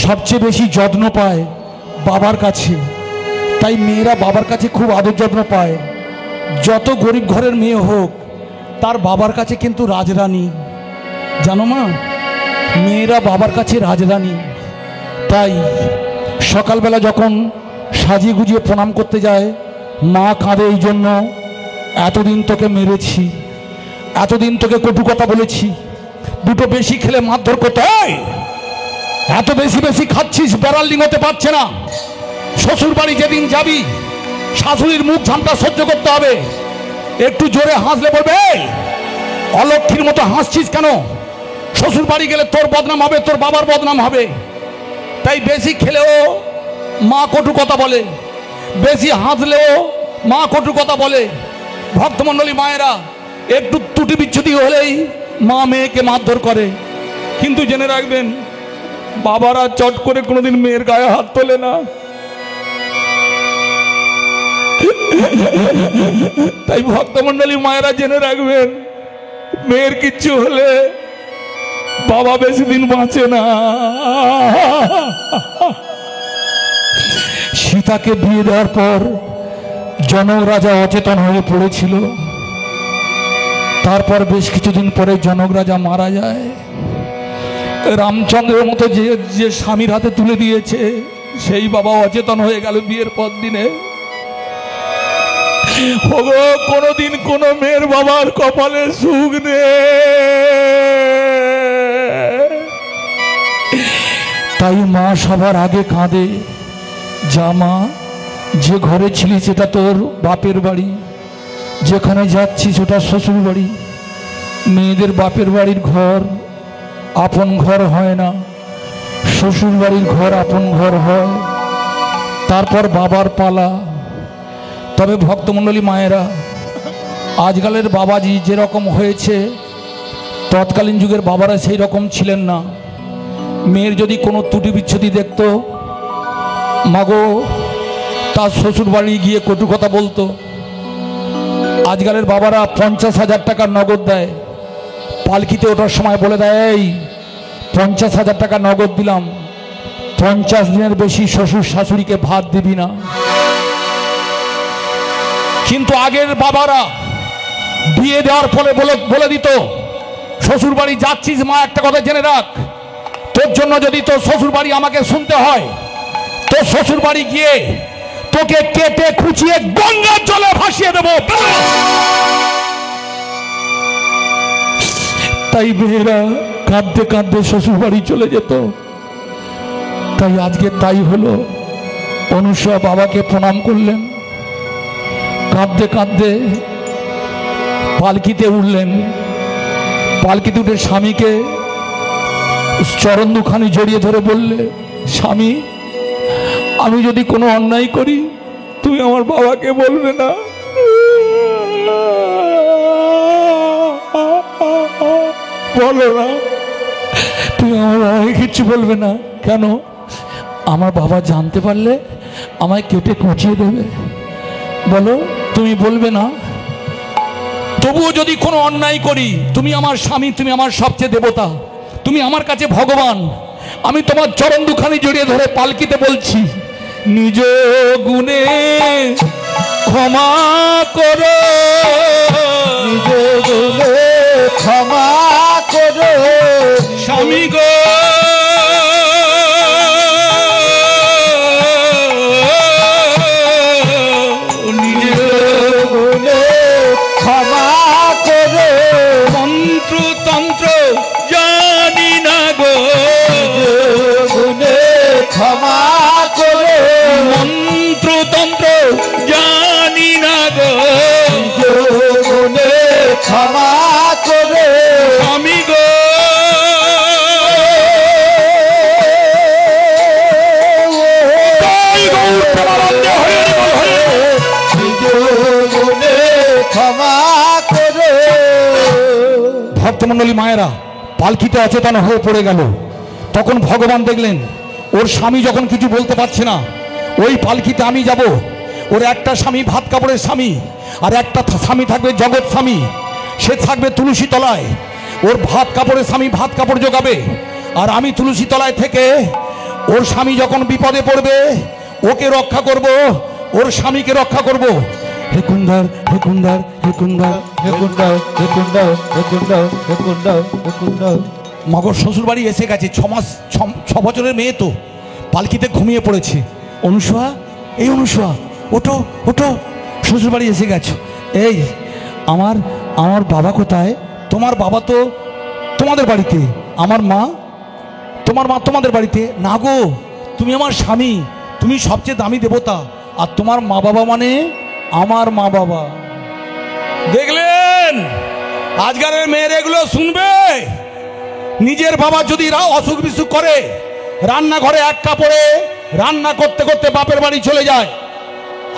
সবচেয়ে বেশি যত্ন পায় বাবার কাছে। তাই মেয়েরা বাবার কাছে খুব আদর যত্ন পায়। যত গরিব ঘরের মেয়ে হোক, তার বাবার কাছে কিন্তু রাজরানী। জানো মা, মেয়েরা বাবার কাছে রাজরানী। তাই সকালবেলা যখন সাজিয়ে গুজিয়ে প্রণাম করতে যায়, মা কাঁদে এই জন্য, এতদিন তোকে মেরেছি, এতদিন তোকে কটু কথা বলেছি, দুটো বেশি খেলে মারধর করতে হয়, এত বেশি বেশি খাচ্ছিস, বেড়াল ডিঙোতে পারছে না। শ্বশুর বাড়ি যেদিন যাবি, শাশুড়ির মুখ ঝামটা সহ্য করতে হবে। একটু জোরে হাসলে বলবে, এই অলক্ষীর মতো হাসছিস কেন? শ্বশুর বাড়ি গেলে তোর বদনাম হবে, তোর বাবার বদনাম হবে। তাই বেশি খেলেও মা কটু কথা বলে, বেশি হাসলেও মা কটু কথা বলে। ভক্তমণ্ডলী মায়েরা, একটু ত্রুটি বিচ্ছুতি হলেই মা মেয়েকে মারধর করে। কিন্তু জেনে রাখবেন, বাবারা চট করে কোনোদিন মেয়ের গায়ে হাত তোলে না। তাই ভক্তমণ্ডলী মায়েরা জেনে রাখবেন, মেয়ের কিচ্ছু হলে বাবা বেশি দিন বাঁচে না। সীতাকে বিয়ে দেওয়ার পর জনক রাজা অচেতন হয়ে পড়েছিল। তারপর বেশ কিছুদিন পরে জনক রাজা মারা যায়। রামচন্দ্রের মতো যে স্বামীর হাতে তুলে দিয়েছে, সেই বাবা অচেতন হয়ে গেল বিয়ের পর দিনে। ওগো, কোনোদিন কোন মেয়ের বাবার কপালে সুখ নেই। তাই মা সবার আগে কাঁদে, যা মা, যে ঘরে ছিলি সেটা তোর বাপের বাড়ি, যেখানে যাচ্ছিস ওটা শ্বশুর বাড়ি। মেয়েদের বাপের বাড়ির ঘর আপন ঘর হয় না, শ্বশুর বাড়ির ঘর আপন ঘর হয়, তারপর বাবার পালা। তবে ভক্তমণ্ডলী মায়েরা, আজকালের বাবাজি যেরকম হয়েছে, তৎকালীন যুগের বাবারা সেই রকম ছিলেন না। মেয়ের যদি কোনো ত্রুটি বিচ্ছুতি দেখতো, মাগো তার শ্বশুর বাড়ি গিয়ে কটু কথা বলতো। আজকালের বাবারা 50,000 টাকা নগদ দেয়, পালকিতে ওঠার সময় বলে দেয়, এই 50,000 টাকা নগদ দিলাম, 50 দিনের বেশি শ্বশুর শাশুড়িকে ভাত দিবি না। কিন্তু আগের বাবারা বিয়ে দেওয়ার ফলে বলে দিত, শ্বশুর বাড়ি যাচ্ছিস মা, একটা কথা জেনে রাখ, তোর জন্য যদি তোর শ্বশুর বাড়ি আমাকে শুনতে হয়, তোর শ্বশুর বাড়ি গিয়ে তোকে কেটে খুঁচিয়ে গঙ্গার জলে ভাসিয়ে দেব। তাই মেয়েরা কাঁদতে কাঁদতে শ্বশুর বাড়ি চলে যেত। তাই আজকে তাই হলো, অনুসূয়া বাবাকে প্রণাম করলেন, কাঁদতে কাঁদতে পালকিতে উঠলেন। পালকিতে উঠে স্বামীকে চরণ দুখানি জড়িয়ে ধরে বললে, স্বামী, আমি যদি কোনো অন্যায় করি তুমি আমার বাবাকে বলবে না। বলো না, তুমি আমার বাবাকে কিচ্ছু বলবে না। কেন? আমার বাবা জানতে পারলে আমায় কেটে কুচিয়ে দেবে। বলো, তুমি বলবে না? তবুও যদি কোনো অন্যায় করি, তুমি আমার স্বামী, তুমি আমার সবচেয়ে দেবতা, তুমি আমার কাছে ভগবান। আমি তোমার চরণ দুখানি জড়িয়ে ধরে পালকিতে বলছি, নিজ গুণে ক্ষমা করো, নিজ গুণে ক্ষমা করো স্বামী গো। নিজ গুণে ক্ষমা করো, মন্ত্র তন্ত্র জানি না গো, গুণে ক্ষমা করো, মন্ত্র তন্ত্র জানি না গো, গুণে ক্ষমা করো স্বামী গো। ভক্তমণ্ডলী মায়েরা, পালকিতে অচেতন হয়ে পড়ে গেল। তখন ভগবান দেখলেন ওর স্বামী যখন কিছু বলতে পারছে না, ওই পালকিতে আমি যাব। ওর একটা স্বামী ভাত কাপড়ের স্বামী, আর একটা স্বামী থাকবে জগৎ স্বামী, সে থাকবে তুলসী তলায়। ওর ভাত কাপড়ের স্বামী ভাত কাপড় জোগাবে, আর আমি তুলসী তলায় থেকে ওর স্বামী যখন বিপদে পড়বে ওকে রক্ষা করব, ওর স্বামীকে রক্ষা করব। হে কুন্দার, হে কুন্দার, হে কুন্দার, হে কুন্ডা, হে কুন্ডা, হে কুন্ডা, হে কুন্ডা, হে কুন্ডা। মগর শ্বশুর বাড়ি এসে গেছে। 6 বছরের মেয়ে তো পালকিতে ঘুমিয়ে পড়েছে। অনুসূয়া, এই অনুসূয়া, ওঠো ওঠো, শ্বশুর বাড়ি এসে গেছো। এই আমার বাবা কোথায়? তোমার বাবা তো তোমাদের বাড়িতে। আমার মা? তোমার মা তোমাদের বাড়িতে না গো, তুমি আমার স্বামী, তুমি সবচেয়ে দামি দেবতা, আর তোমার মা বাবা মানে আমার মা বাবা। দেখলেন আজকালের মেয়ের এগুলো শুনবে? নিজের বাবা যদি অসুখ বিসুখ করে রান্নাঘরে এক কাপড়ে রান্না করতে করতে বাপের বাড়ি চলে যায়,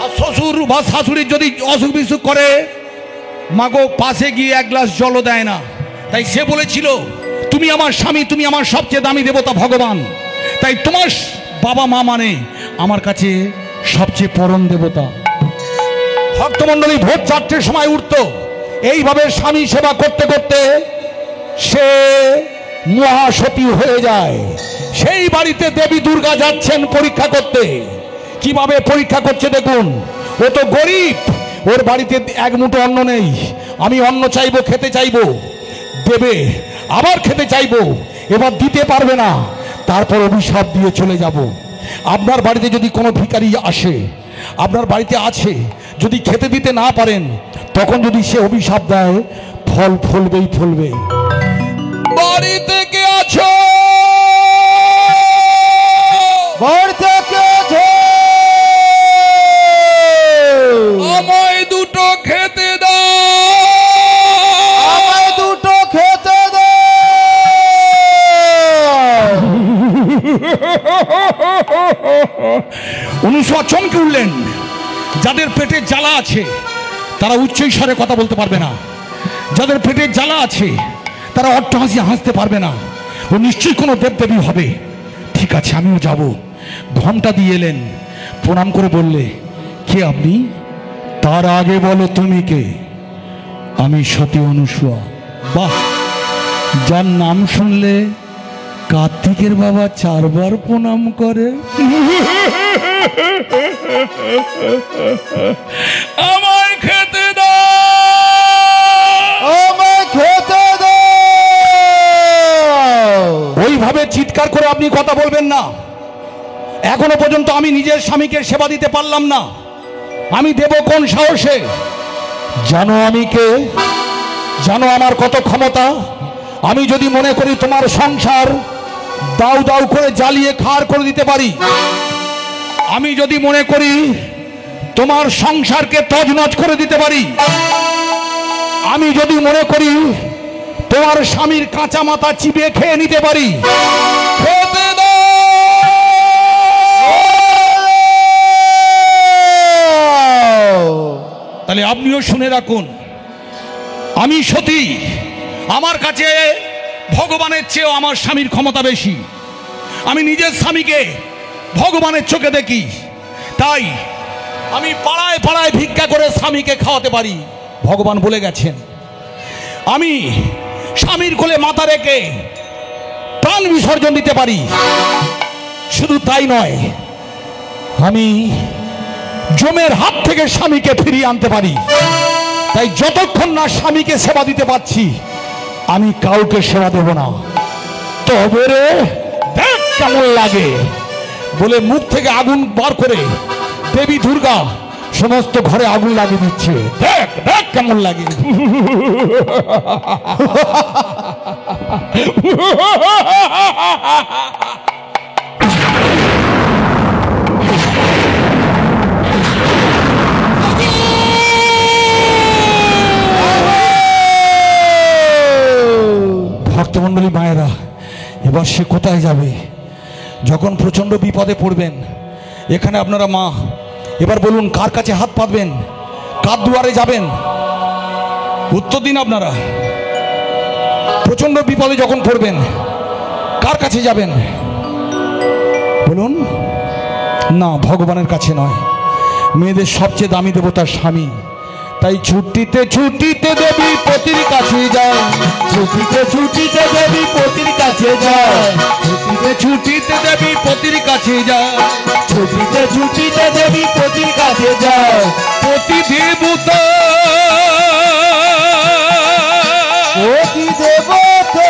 আর শ্বশুর বা শাশুড়ির যদি অসুখ বিসুখ করে মাগো পাশে গিয়ে এক গ্লাস জলও দেয় না। তাই সে বলেছিল তুমি আমার স্বামী, তুমি আমার সবচেয়ে দামি দেবতা ভগবান, তাই তোমার বাবা মা মানে আমার কাছে সবচেয়ে পরম দেবতা। ভক্তমণ্ডলী ভোর 4টের সময় উঠতো, এইভাবে স্বামী সেবা করতে করতে সে মহাসতী হয়ে যায়। সেই বাড়িতে দেবী দুর্গা যাচ্ছেন পরীক্ষা করতে। কিভাবে পরীক্ষা করছে দেখুন। ও তো গরিব, ওর বাড়িতে এক মুঠো অন্ন নেই। আমি অন্ন চাইবো, খেতে চাইবো, দেবে, আবার খেতে চাইবো, এবার দিতে পারবে না, তারপর অভিশাপ দিয়ে চলে যাব। আপনার বাড়িতে যদি কোনো ভিখারি আসে, আপনার বাড়িতে আছে, যদি খেতে দিতে না পারেন, তখন যদি সে অভিশাপ দেয়, ফল ফলবেই ফলবে। বাড়িতে কে আছো? বাড়িতে কে আছো? আমায় দুটো খেতে দাও। আমায় দুটো খেতে দাও। অনুসূয়া চমকে উঠলেন। যাদের পেটে জ্বালা আছে তারা উচ্চস্বরে কথা বলতে পারবে না, যাদের পেটে জ্বালা আছে তারা অট্টহাসি হাসতে পারবে না। ও নিশ্চয়ই কোনো দেবদেবী হবে। ঠিক আছে, আমিও যাব। ঘণ্টা দিয়ে এলেন, প্রণাম করে বললে, কে আপনি? তার আগে বলো তুমি কে? আমি সতী অনুসূয়া। বাহ, যার নাম শুনলে কার্তিকের বাবা 4 বার প্রণাম করে। আমায় খেতে দাও। আমায় খেতে দাও। ওইভাবে চিৎকার করে আপনি কথা বলবেন না। এখনো পর্যন্ত আমি নিজের স্বামীকে সেবা দিতে পারলাম না, আমি দেব কোন সাহসে? জানো আমি কে? জানো আমার কত ক্ষমতা? আমি যদি মনে করি তোমার সংসার দাউ দাউ করে জ্বালিয়ে খাড় করে দিতে পারি, আমি যদি মনে করি তোমার সংসারকে তছনছ করে দিতে পারি, আমি যদি মনে করি তোমার স্বামীর কাঁচা মাথা চিবিয়ে খেয়ে নিতে পারি, খেতে দাও। তাহলে আপনিও শুনে রাখুন, আমি সতী, আমার কাছে ভগবানের চেয়েও আমার স্বামীর ক্ষমতা বেশি। আমি নিজের স্বামীকে ভগবানের চোখে দেখি, তাই আমি পাড়ায় পাড়ায় ভিক্ষা করে স্বামীকে খাওয়াতে পারি। ভগবান বলে গেছেন আমি স্বামীর কোলে মাথা রেখে প্রাণ বিসর্জন দিতে পারি। শুধু তাই নয়, আমি যমের হাত থেকে স্বামীকে ফিরিয়ে আনতে পারি। তাই যতক্ষণ না স্বামীকে সেবা দিতে পারছি, আমি কাউকে সেবা দেব না। তবে রে দেখ কেমন লাগে, বলে মুখ থেকে আগুন বার করে দেবী দুর্গা সমস্ত ঘরে আগুন লাগিয়ে দিচ্ছে। দেখ দেখ কেমন লাগে। ভক্তমণ্ডলী মায়েরা, এবার সে কোথায় যাবে? যখন প্রচণ্ড বিপদে পড়বেন, এখানে আপনারা মা, এবার বলুন কার কাছে হাত পাতবেন, কার দুয়ারে যাবেন? উত্তর দিন আপনারা। প্রচণ্ড বিপদে যখন পড়বেন, কার কাছে যাবেন বলুন? না, ভগবানের কাছে নয়, মেয়েদের সবচেয়ে দামি দেবতার স্বামী। তাই ছুটিতে ছুটিতে দেবী পতির কাছে যায়, ছুটিতে ছুটিতে দেবী পতির কাছে যায়, ছুটিতে ছুটিতে দেবী পতির কাছে যায়, ছুটিতে ছুটিতে দেবী পতির কাছে যায়। পতি দেবতা পতি দেবতা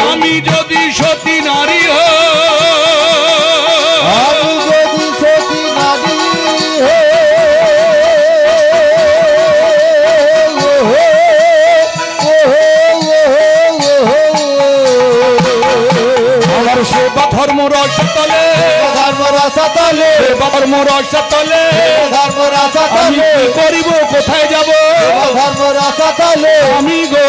আমি যদি সতী নারী হই, আমি যদি সতী নারী আমার সেবা ধর্ম রসতলে, ধর্ম রসাতলে, সেবা ধর্ম রসতলে ধর্ম আমি রসাতলে, কি করিব, কোথায় যাব? ধর্ম রসাতলে আমি গো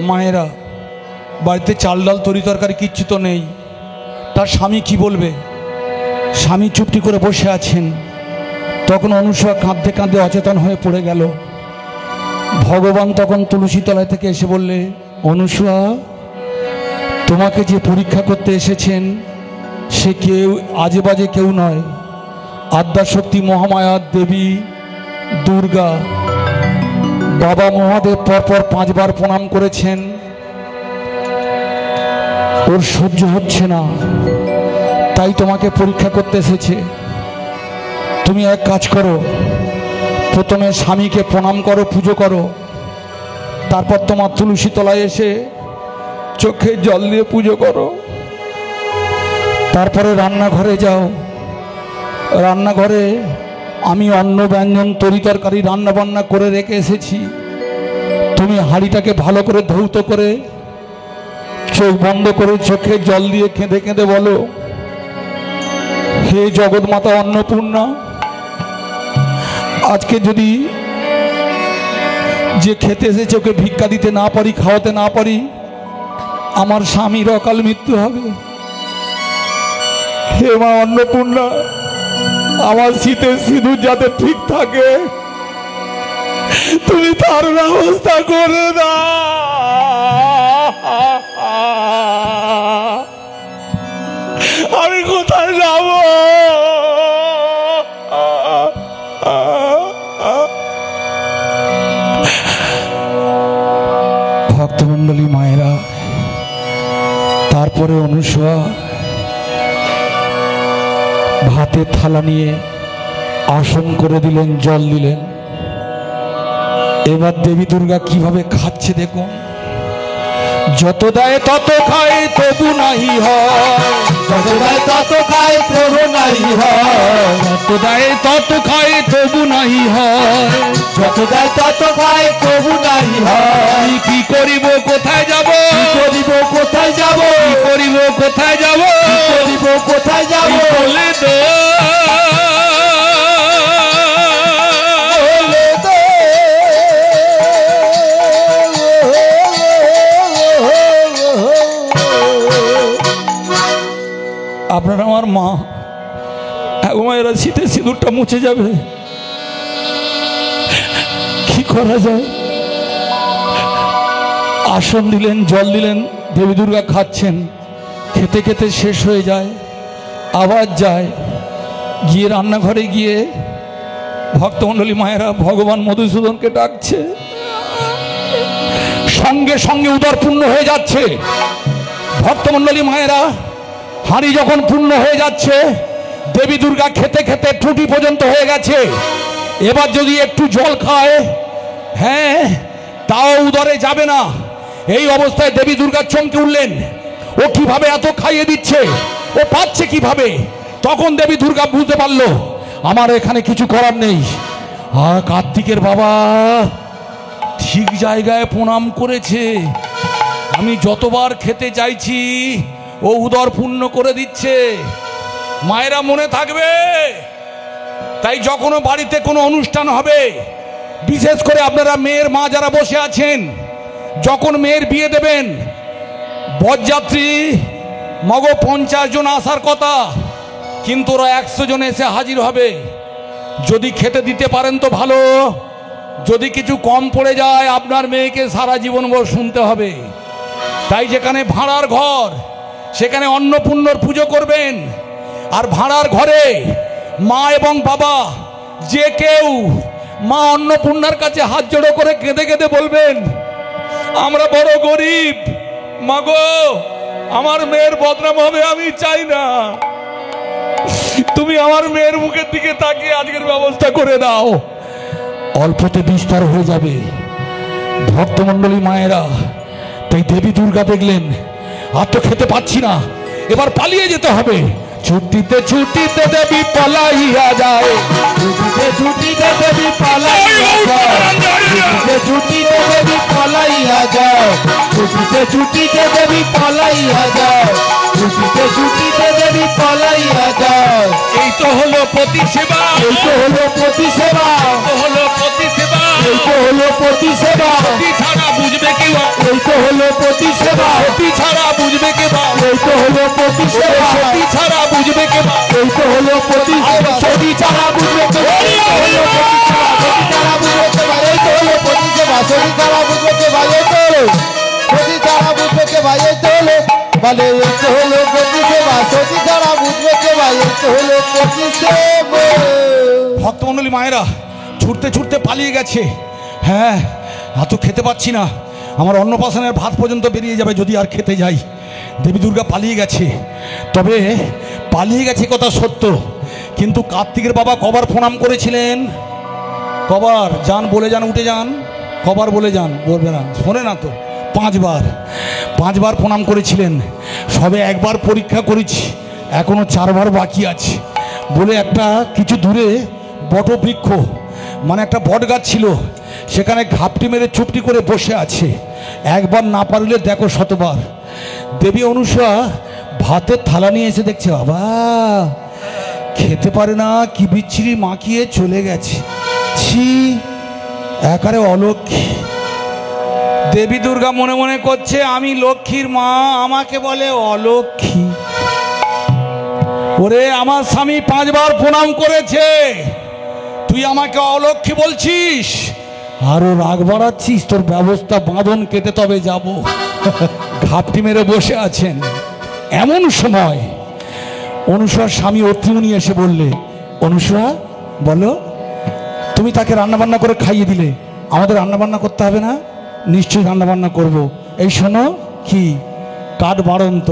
মায়েরা, বাড়িতে চাল ডাল তরি তরকারি কিচ্ছু তো নেই, তার স্বামী কি বলবে? স্বামী চুপটি করে বসে আছেন। তখন অনুসূয়া কাঁদতে কাঁদতে অচেতন হয়ে পড়ে গেল। ভগবান তখন তুলসী তলায় থেকে এসে বললে, অনুসূয়া, তোমাকে যে পরীক্ষা করতে এসেছেন সে কেউ আজে বাজে কেউ নয়, আদ্যাশক্তি মহামায়া দেবী দুর্গা। বাবা মহাদেব পরপর 5 বার প্রণাম করেছেন, ওর সহ্য হচ্ছে না, তাই তোমাকে পরীক্ষা করতে এসেছে। তুমি এক কাজ করো, প্রথমে স্বামীকে প্রণাম করো, পুজো করো, তারপর তোমার তুলসী তলায় এসে চোখে জল দিয়ে পুজো করো, তারপরে রান্নাঘরে যাও। রান্নাঘরে আমি অন্ন ব্যঞ্জন তরি তরকারি রান্না বান্না করে রেখে এসেছি। তুমি হাঁড়িটাকে ভালো করে ধৌত করে চোখ বন্ধ করে চোখে জল দিয়ে কেঁদে কেঁদে বলো, হে জগৎমাতা অন্নপূর্ণা, আজকে যদি যে খেতে এসেছে ওকে ভিক্ষা দিতে না পারি, খাওয়াতে না পারি, আমার স্বামীর অকাল মৃত্যু হবে। হে মা অন্নপূর্ণা, আমার শীতের সিঁদুর যাতে ঠিক থাকে তুমি তার ব্যবস্থা করে দাও। আমি কোথায় যাব? ভক্তমণ্ডলী মায়েরা, তারপরে অনুসূয়া ভাতের থালা নিয়ে আসন করে দিলেন, জল দিলেন। এবার দেবী দুর্গা কিভাবে খাচ্ছে দেখুন। যত দেয় তত খায় তবু নাহি হয়, যত দেয় তত খায় প্রভু নাই হয়, যত দেয় তত খায় তবু নাহি হয়, যত দেয় তত খায় প্রভু নাই হয়। আমি কি করিব, কোথায় যাব? করিব কোথায় যাব, করিব কোথায় যাব? করিব কোথায় যাব, বলে তো বলে দে। আপনারা আমার মা, এরা শীতে সিঁদুরটা মুছে যাবে, কি করা যায়? আসন দিলেন, জল দিলেন, দেবী দুর্গা খাচ্ছেন, খেতে খেতে শেষ হয়ে যায়, আবার যায়, গিয়ে রান্নাঘরে গিয়ে ভক্তমণ্ডলী মায়েরা ভগবান মধুসূদনকে ডাকছে, সঙ্গে সঙ্গে উদর পূর্ণ হয়ে যাচ্ছে। ভক্তমণ্ডলী মায়েরা, হাঁড়ি যখন পূর্ণ হয়ে যাচ্ছে, দেবী দুর্গা খেতে খেতে টুটি পর্যন্ত হয়ে গেছে। এবার যদি একটু জল খায়, হ্যাঁ, তাও উদরে যাবে না। এই অবস্থায় দেবী দুর্গা চমকে উঠলেন, ও কিভাবে এত খাইয়ে দিচ্ছে, ও পাচ্ছে কিভাবে? তখন দেবী দুর্গা বুঝতে পারলো আমার এখানে কিছু করার নেই। আর কার্তিকের বাবা ঠিক জায়গায় প্রণাম করেছে, আমি যতবার খেতে চাইছি ও উদর পূর্ণ করে দিচ্ছে। মায়েরা মনে থাকবে, তাই যখন বাড়িতে কোনো অনুষ্ঠান হবে, বিশেষ করে আপনারা মেয়ের মা যারা বসে আছেন, যখন মেয়ের বিয়ে দেবেন, বরযাত্রী মগ 50 জন আসার কথা, কিন্তু ওরা 100 জন এসে হাজির হবে। যদি খেতে দিতে পারেন তো ভালো, যদি কিছু কম পড়ে যায় আপনার মেয়েকে সারা জীবনভর শুনতে হবে। তাই যেখানে ভাড়ার ঘর সেখানে অন্নপূর্ণর পুজো করবেন। আর ভাড়ার ঘরে মা এবং বাবা যে কেউ মা অন্নপূর্ণার কাছে হাত জোড়ো করে কেঁদে কেঁদে বলবেন, আমরা বড় গরিব, মাগো আমার মেয়ের বদনাম হবে আমি চাই না, তুমি আমার মেয়ের মুখের দিকে তাকিয়ে আজকের ব্যবস্থা করে দাও। অল্পতে বিস্তার হয়ে যাবে ভক্তমণ্ডলী মায়েরা। তাই দেবী দুর্গা দেখলেন আর তো খেতে পাচ্ছি না, এবার পালিয়ে যেতে হবে। ছুটিতে ছুটিতে দেবী পালাইয়া যায়, ছুটিতে ছুটিতে দেবী পালাইয়া যায়, ছুটিতে ছুটিতে দেবী পালাইয়া যায়, ছুটিতে ছুটিতে দেবী পালাইয়া যায়, ছুটিতে ছুটিতে দেবী পালাইয়া যায়। এই তো হলো প্রতিসেবা, এই তো হলো প্রতিসেবা, হলো প্রতিসেবা, এই তো হলো প্রতিসেবা, প্রতি ছাড়া বুঝবে কি, এই তো হলো প্রতিসেবা, প্রতি ছাড়া বুঝবে কে, এই তো হলো প্রতিসেবা, প্রতি ছাড়া বুঝবে কে, এই তো হলো প্রতিসেবা, সতী ছাড়া বুঝবে কে, এই তো হলো প্রতিসেবা, সতী ছাড়া বুঝবে কে, এই তো হলো প্রতিসেবা, সতী ছাড়া বুঝবে কে, এই তো হলো সতী ছাড়া বুঝবে কে, এই তো হলো বলে, এই তো হলো প্রতিসেবা, সতী ছাড়া বুঝবে কে, এই তো হলো প্রতিসেবা। ভক্তমণ্ডলী মায়েরা ছুটতে ছুটতে পালিয়ে গেছে। হ্যাঁ, আর তো খেতে পাচ্ছি না, আমার অন্নপ্রাশনের ভাত পর্যন্ত বেরিয়ে যাবে যদি আর খেতে যাই। দেবী দুর্গা পালিয়ে গেছে। তবে পালিয়ে গেছে কথা সত্য, কিন্তু কার্তিকের বাবা কবার প্রণাম করেছিলেন? কবার? যান বলে যান, উঠে যান, কবার বলে যান, বলবে না, শোনে না তো, 5 বার 5 বার প্রণাম করেছিলেন। সবে একবার পরীক্ষা করেছি, এখনো 4 বার বাকি আছে বলে একটা কিছু দূরে বটবৃক্ষ মানে একটা বট গাছ ছিল, সেখানে ঘাপটি মেরে চুপটি করে বসে আছে। একবার না পারলে দেখো 100 বার। দেবী অনুসূয়া ভাতের থালা নিয়ে এসে দেখছে, বাবা খেতে পারে না, কি বিচ্ছিরি মাখিয়ে চলে গেছে, ছি একারে অলক্ষ্মী। দেবী দুর্গা মনে মনে করছে, আমি লক্ষ্মীর মা, আমাকে বলে অলক্ষ্মী। ওরে আমার স্বামী 5 বার প্রণাম করেছে, তুই আমাকে অলক্ষ্মী বলছিস, আরো রাগ বাড়াচ্ছিস, তোর ব্যবস্থা বাঁধন কেটে তবে যাব। ঘাপটি মেরে বসে আছেন। এমন সময় অনুসূয়ার স্বামী অত্রিমণি এসে বললে, অনুসূয়া বলো, তুমি তাকে রান্নাবান্না করে খাইয়ে দিলে, আমাদের রান্নাবান্না করতে হবে না? নিশ্চয়ই রান্নাবান্না করব। এই শোনো, কি কাঠ বাড়ন্ত?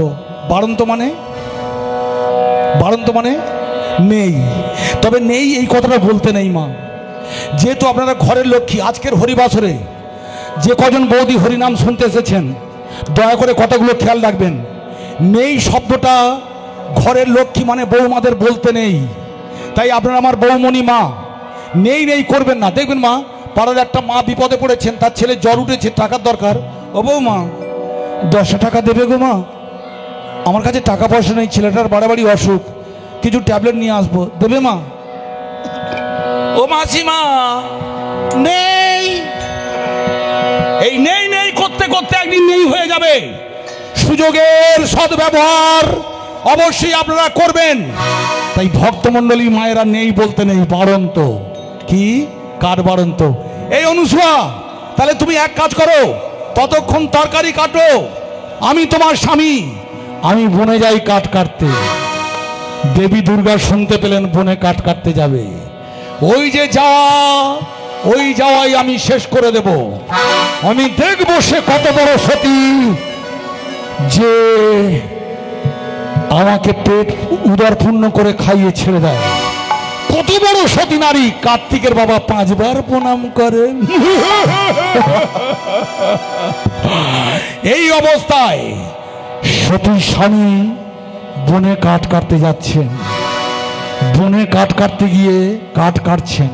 বাড়ন্ত মানে? বাড়ন্ত মানে নেই। তবে নেই এই কথাটা বলতে নেই মা, যেহেতু আপনারা ঘরের লক্ষ্মী। আজকের হরিবাসরে যে কজন বৌদি হরিনাম শুনতে এসেছেন, দয়া করে কথাগুলো খেয়াল রাখবেন। নেই শব্দটা ঘরের লক্ষ্মী মানে বৌমাদের বলতে নেই। তাই আপনারা আমার বৌমণি মা, নেই নেই করবেন না। দেখবেন মা, পাড়ার একটা মা বিপদে পড়েছেন, তার ছেলে জ্বর উঠেছে, টাকার দরকার, ও বৌমা 10 টাকা দেবে গো মা, আমার কাছে টাকা পয়সা নেই, ছেলেটার বাড়াবাড়ি অসুখ, কিছু ট্যাবলেট নিয়ে আসবো, দেবে মা? ও মাসিমা নেই। এই নেই নেই করতে করতে একদিন নেই হয়ে যাবে। সুযোগের সদ্ব্যবহার অবশ্যই আপনারা করবেন। তাই ভক্তমণ্ডলী মায়েরা নেই বলতে নেই, বাড়ন্ত। কি কার বাড়ন্ত? এই অনুসূয়া, তাহলে তুমি এক কাজ করো, ততক্ষণ তরকারি কাটো, আমি তোমার স্বামী, আমি বনে যাই কাঠ কাটতে। দেবী দুর্গা শুনতে পেলেন বনে কাঠ কাটতে যাবে। ওই যে যাওয়া, ওই যাওয়াই আমি শেষ করে দেব। আমি দেখব সে কত বড় সতী, যে আমাকে পেট উদর পূর্ণ করে খাইয়ে ছেড়ে দেয়। কত বড় সতী নারী। কার্তিকের বাবা 5 বার প্রণাম করেন। এই অবস্থায় সতী স্বামী বনে কাঠ কাটতে যাচ্ছেন। বনে কাঠ কাটতে গিয়ে কাঠ কাটছেন।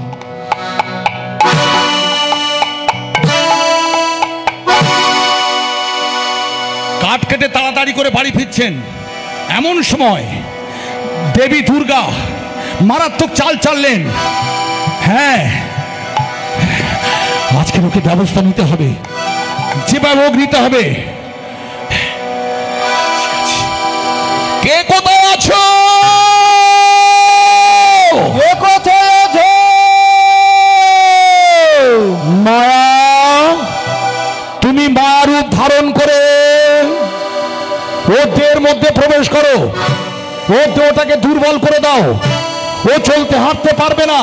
কাঠ কেটে তাড়াতাড়ি করে বাড়ি ফিরছেন। এমন সময় দেবী দুর্গা মারাত্মক চাল চাললেন। হ্যাঁ, আজকের ওকে ব্যবস্থা নিতে হবে, যেভাবে হোক নিতে হবে। কে কোথায় আছো? কে কোথায় আছো? মায়া, তুমি মায়ার রূপ ধারণ করে ওদের মধ্যে প্রবেশ করো, ও দেহটাকে দুর্বল করে দাও, ও চলতে হাঁটতে পারবে না।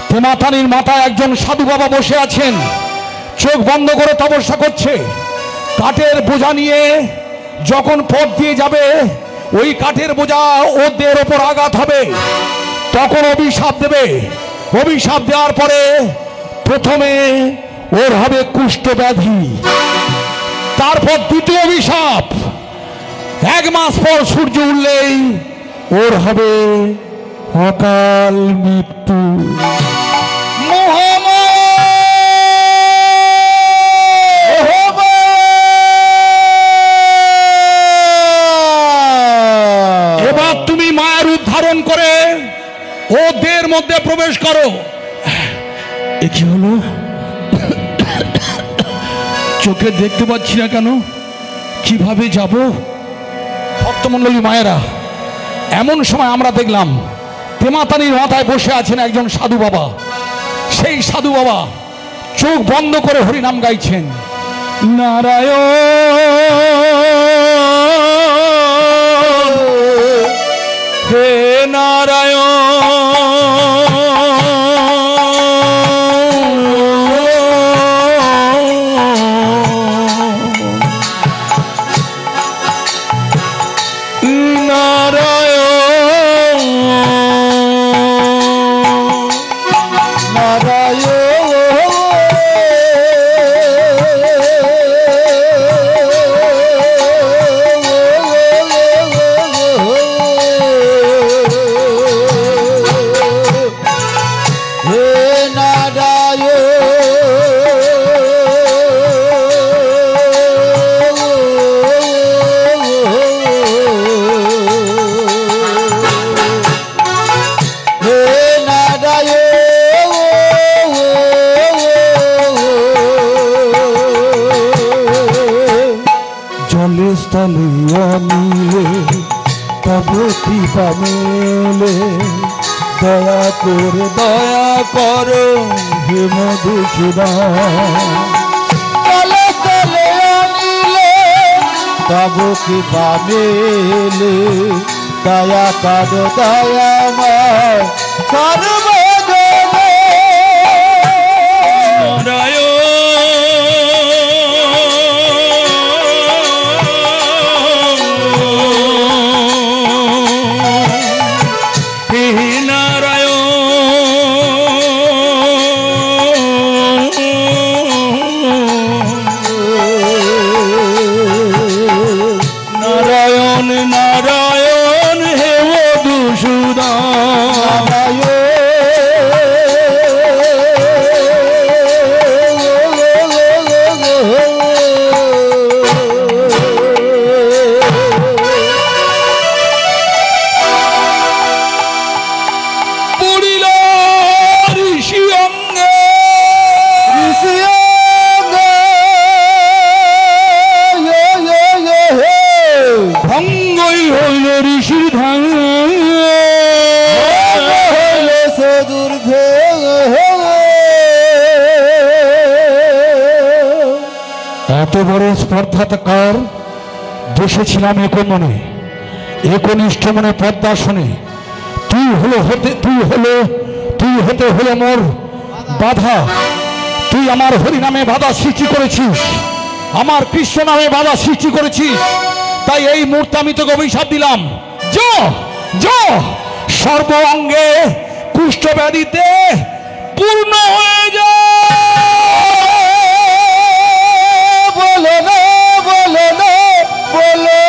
তেমাতানির মাথায় একজন সাধু বাবা বসে আছেন, চোখ বন্ধ করে তপস্যা করছে। কাঠের বোঝা নিয়ে যখন পথ দিয়ে যাবে, ওই কাঠের বোঝা ওদের ওপর আঘাত হবে, তখন অভিশাপ দেবে। অভিশাপ দেওয়ার পরে প্রথমে ওর হবে কুষ্ঠ ব্যাধি, তারপর দ্বিতীয় অভিশাপ, 1 মাস পর সূর্য উঠলেই ওর হবে অকাল মৃত্যু। এবার তুমি মায়ের রূপ ধারণ করে ওদের মধ্যে প্রবেশ করো। এ কি হলো? চোখে দেখতে পাচ্ছি না কেন? কিভাবে যাব? ভক্তমণ্ডলী মায়েরা, এমন সময় আমরা দেখলাম তেমাতানির মাথায় বসে আছেন একজন সাধু বাবা। সেই সাধু বাবা চোখ বন্ধ করে হরিনাম গাইছেন, নারায়ণ হে স্থলে অমিলে তব কৃপা মেলে, দয়া করো হে মধুসূদন। চলে চলে অনিলে তব কৃপা মেলে, দয়া করো দয়াময় সর্বজনে। এত বড় স্পর্ধাকার বসেছিলাম একমনে, একনিষ্ঠ মনে পদ্মাসনে। তুই হতে হলো মোর বাধা। তুই আমার হরিনামে বাধা সৃষ্টি করেছিস, আমার কৃষ্ণ নামে বাধা সৃষ্টি করেছিস। তাই এই মুহূর্তে আমি তোকে অভিশাপ দিলাম, সর্ব অঙ্গে কুষ্ঠ ব্যাধিতে পূর্ণ হয়ে যা। বলো না, বলো না, বলো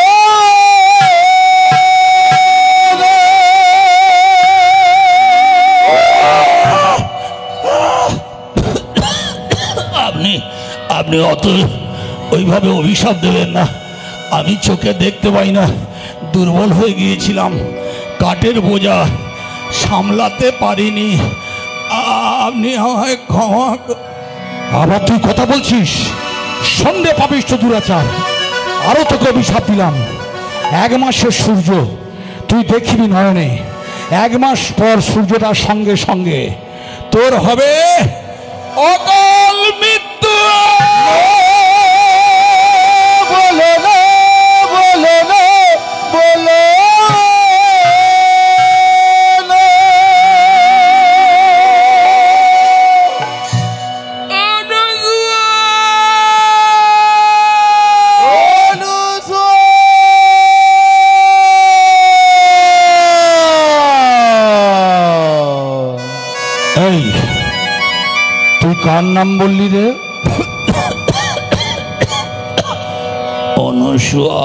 আপনি অত ওইভাবে অভিশাপ দেবেন না। আমি চোখে দেখতে পাই না, দুর্বল হয়ে গিয়েছিলাম, কাঠের বোঝা সামলাতে পারিনি। আপনি আমায় ক্ষমা আবার তুই কথা বলছিস? সন্ধে পাপিষ্ঠ দুরাচার, আরো তোকে অভিশাপ দিলাম। 1 মাসের সূর্য তুই দেখিবি নয়নে, 1 মাস পর সূর্যটার সঙ্গে সঙ্গে তোর হবে অকাল মৃত্যু। বলো না, বলো না, বলো না। এই তুই কার নাম বললি রে? অনুসুয়া।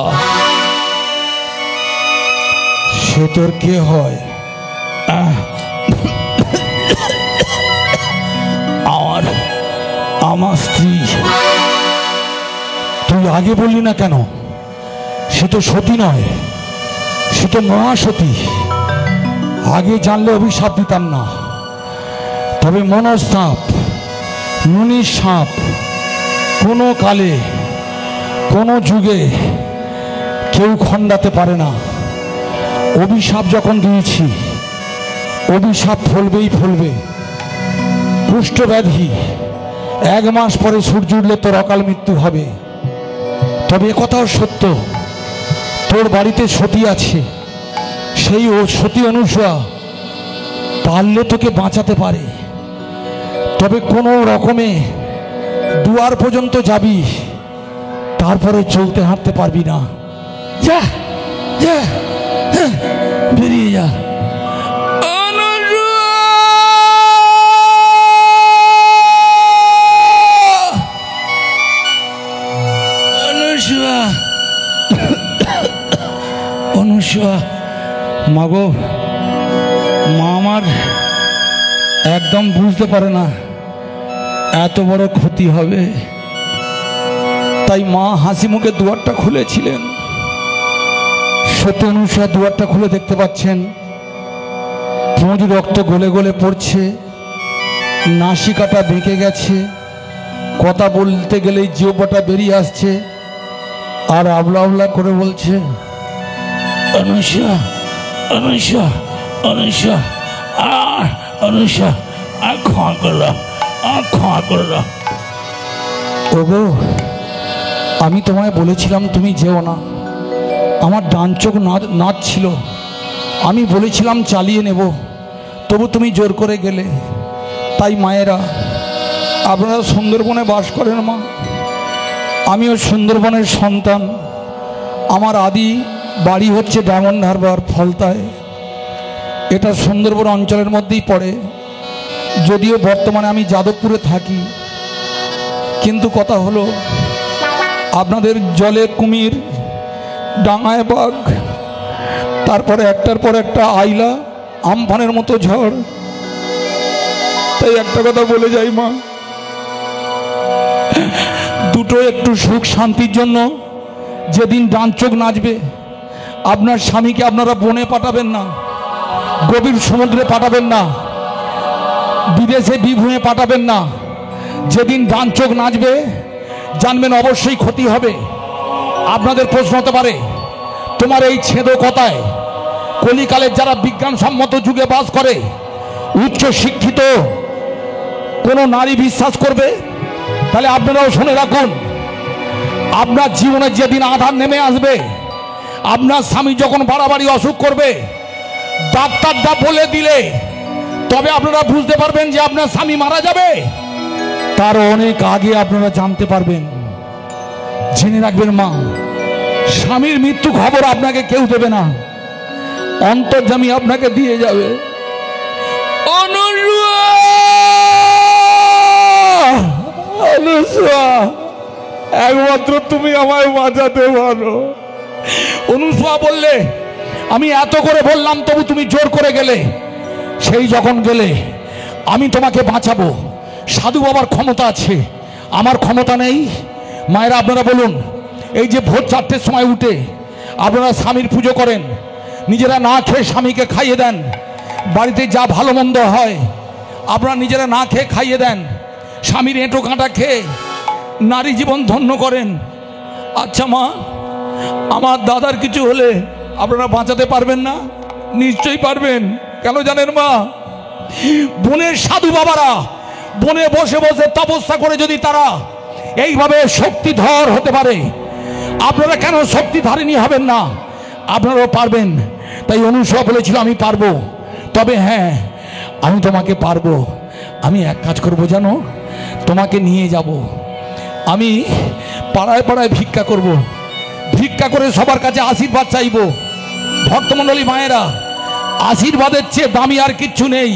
সে তোর কে হয়? আমার স্ত্রী। তুই আগে বললি না কেন? সে তো সতী নয়, সে তো মহাসতী। আগে জানলে অভিশাপ দিতাম না। তবে মনস্তাপ, নুনির সাপ কোনো কালে কোনো যুগে কেউ খণ্ডাতে পারে না। অভিশাপ যখন দিয়েছি, অভিশাপ ফলবেই ফলবে। কুষ্ঠব্যাধি 1 মাস পরে সূর্য উঠলে তোর অকাল মৃত্যু হবে। তবে একথাও সত্য, তোর বাড়িতে সতী আছে। সেই ও সতী অনুসূয়া পারলে তোকে বাঁচাতে পারে। তবে কোনো রকমে দুয়ার পর্যন্ত যাবি, তারপরে চলতে হাঁটতে পারবি না। যা যা, বেরিয়ে যা। অনুসূয়া, অনুসূয়া, মাগো, মা আমার একদম বুঝতে পারে না এত বড় ক্ষতি হবে। তাই মা হাসি মুখে দুয়ারটা খুলেছিলেন। সত্য অনুসার দুয়ারটা খুলে দেখতে পাচ্ছেন পুঁজ রক্ত গলে গলে পড়ছে, নাসিকাটা বেঁকে গেছে, কথা বলতে গেলেই জিহ্বাটা বেরিয়ে আসছে, আর আবলা আবলা করে বলছে, অনুসূয়া, অনুসূয়া, অনুসূয়া, অনুসূয়া, আর ক্ষমা করে দাও, আর ক্ষমা করে দাও। ওগো, আমি তোমায় বলেছিলাম তুমি যেও না। আমার ডান চোখ নাচছিল, আমি বলেছিলাম চালিয়ে নেব, তবু তুমি জোর করে গেলে। তাই মায়েরা, আপনারা সুন্দরবনে বাস করেন মা, আমিও সুন্দরবনের সন্তান। আমার আদি বাড়ি হচ্ছে ডায়মন্ড হারবার, ফলতায়। এটা সুন্দরবন অঞ্চলের মধ্যেই পড়ে, যদিও বর্তমানে আমি যাদবপুরে থাকি। কিন্তু কথা হলো, আপনাদের জলে কুমির, ডাঙায় বাঘ, তারপরে একটার পর একটা আইলা, আমফানের মতো ঝড়। তাই একটা কথা বলে যাই মা, দুটো একটু সুখ শান্তির জন্য যেদিন ডান চোখ নাচবে, আপনার স্বামীকে আপনারা বনে পাঠাবেন না, গভীর সমুদ্রে পাঠাবেন না, বিদেশে বিভূমে পাঠাবেন না। যেদিন ডান চোখ নাচবে জানবেন অবশ্যই ক্ষতি হবে। আপনাদের প্রশ্ন হতে পারে, তোমার এই ছেদ কথায় কলিকালের যারা বিজ্ঞানসম্মত যুগে বাস করে, উচ্চ শিক্ষিত কোনো নারী বিশ্বাস করবে? তাহলে আপনারাও শুনে রাখুন, আপনার জীবনে যেদিন আধার নেমে আসবে, আপনার স্বামী যখন বাড়াবাড়ি অসুখ করবে, ডাক্তারটা বলে দিলে তবে আপনারা বুঝতে পারবেন যে আপনার স্বামী মারা যাবে। তার অনেক আগে আপনারা জানতে পারবেন। জেনে রাখবেন মা, স্বামীর মৃত্যু খবর আপনাকে কেউ দেবে না, অন্তর্যামী আপনাকে দিয়ে যাবে। অনুসূয়া, একমাত্র তুমি আমায় বাঁচাতে পারো। অনুসূয়া বললে, আমি এত করে বললাম তবু তুমি জোর করে গেলে। সেই যখন গেলে, আমি তোমাকে বাঁচাবো। সাধু বাবার ক্ষমতা আছে, আমার ক্ষমতা নেই। মায়েরা আপনারা বলুন, এই যে ভোর 4টের সময় উঠে আপনারা স্বামীর পুজো করেন, নিজেরা না খেয়ে স্বামীকে খাইয়ে দেন, বাড়িতে যা ভালো মন্দ হয় আপনারা নিজেরা না খেয়ে খাইয়ে দেন, স্বামীর এঁটো কাঁটা খেয়ে নারী জীবন ধন্য করেন। আচ্ছা মা, আমার দাদার কিছু হলে আপনারা বাঁচাতে পারবেন না? নিশ্চয়ই পারবেন। কেন জানেন মা? বনের সাধু বাবারা বনে বসে বসে তপস্যা করে যদি তারা এইভাবে শক্তিধর হতে পারে, আপনারা কেন শক্তিধারিণী হবেন না? আপনারাও পারবেন। তাই অনুসূয়া বলেছিল আমি পারবো। তবে হ্যাঁ, আমি তোমাকে পারবো। আমি এক কাজ করব জানো, তোমাকে নিয়ে যাব। আমি পাড়ায় পাড়ায় ভিক্ষা করব, ভিক্ষা করে সবার কাছে আশীর্বাদ চাইব। ভক্তমণ্ডলী মায়েরা, আশীর্বাদের চেয়ে দামি আর কিচ্ছু নেই।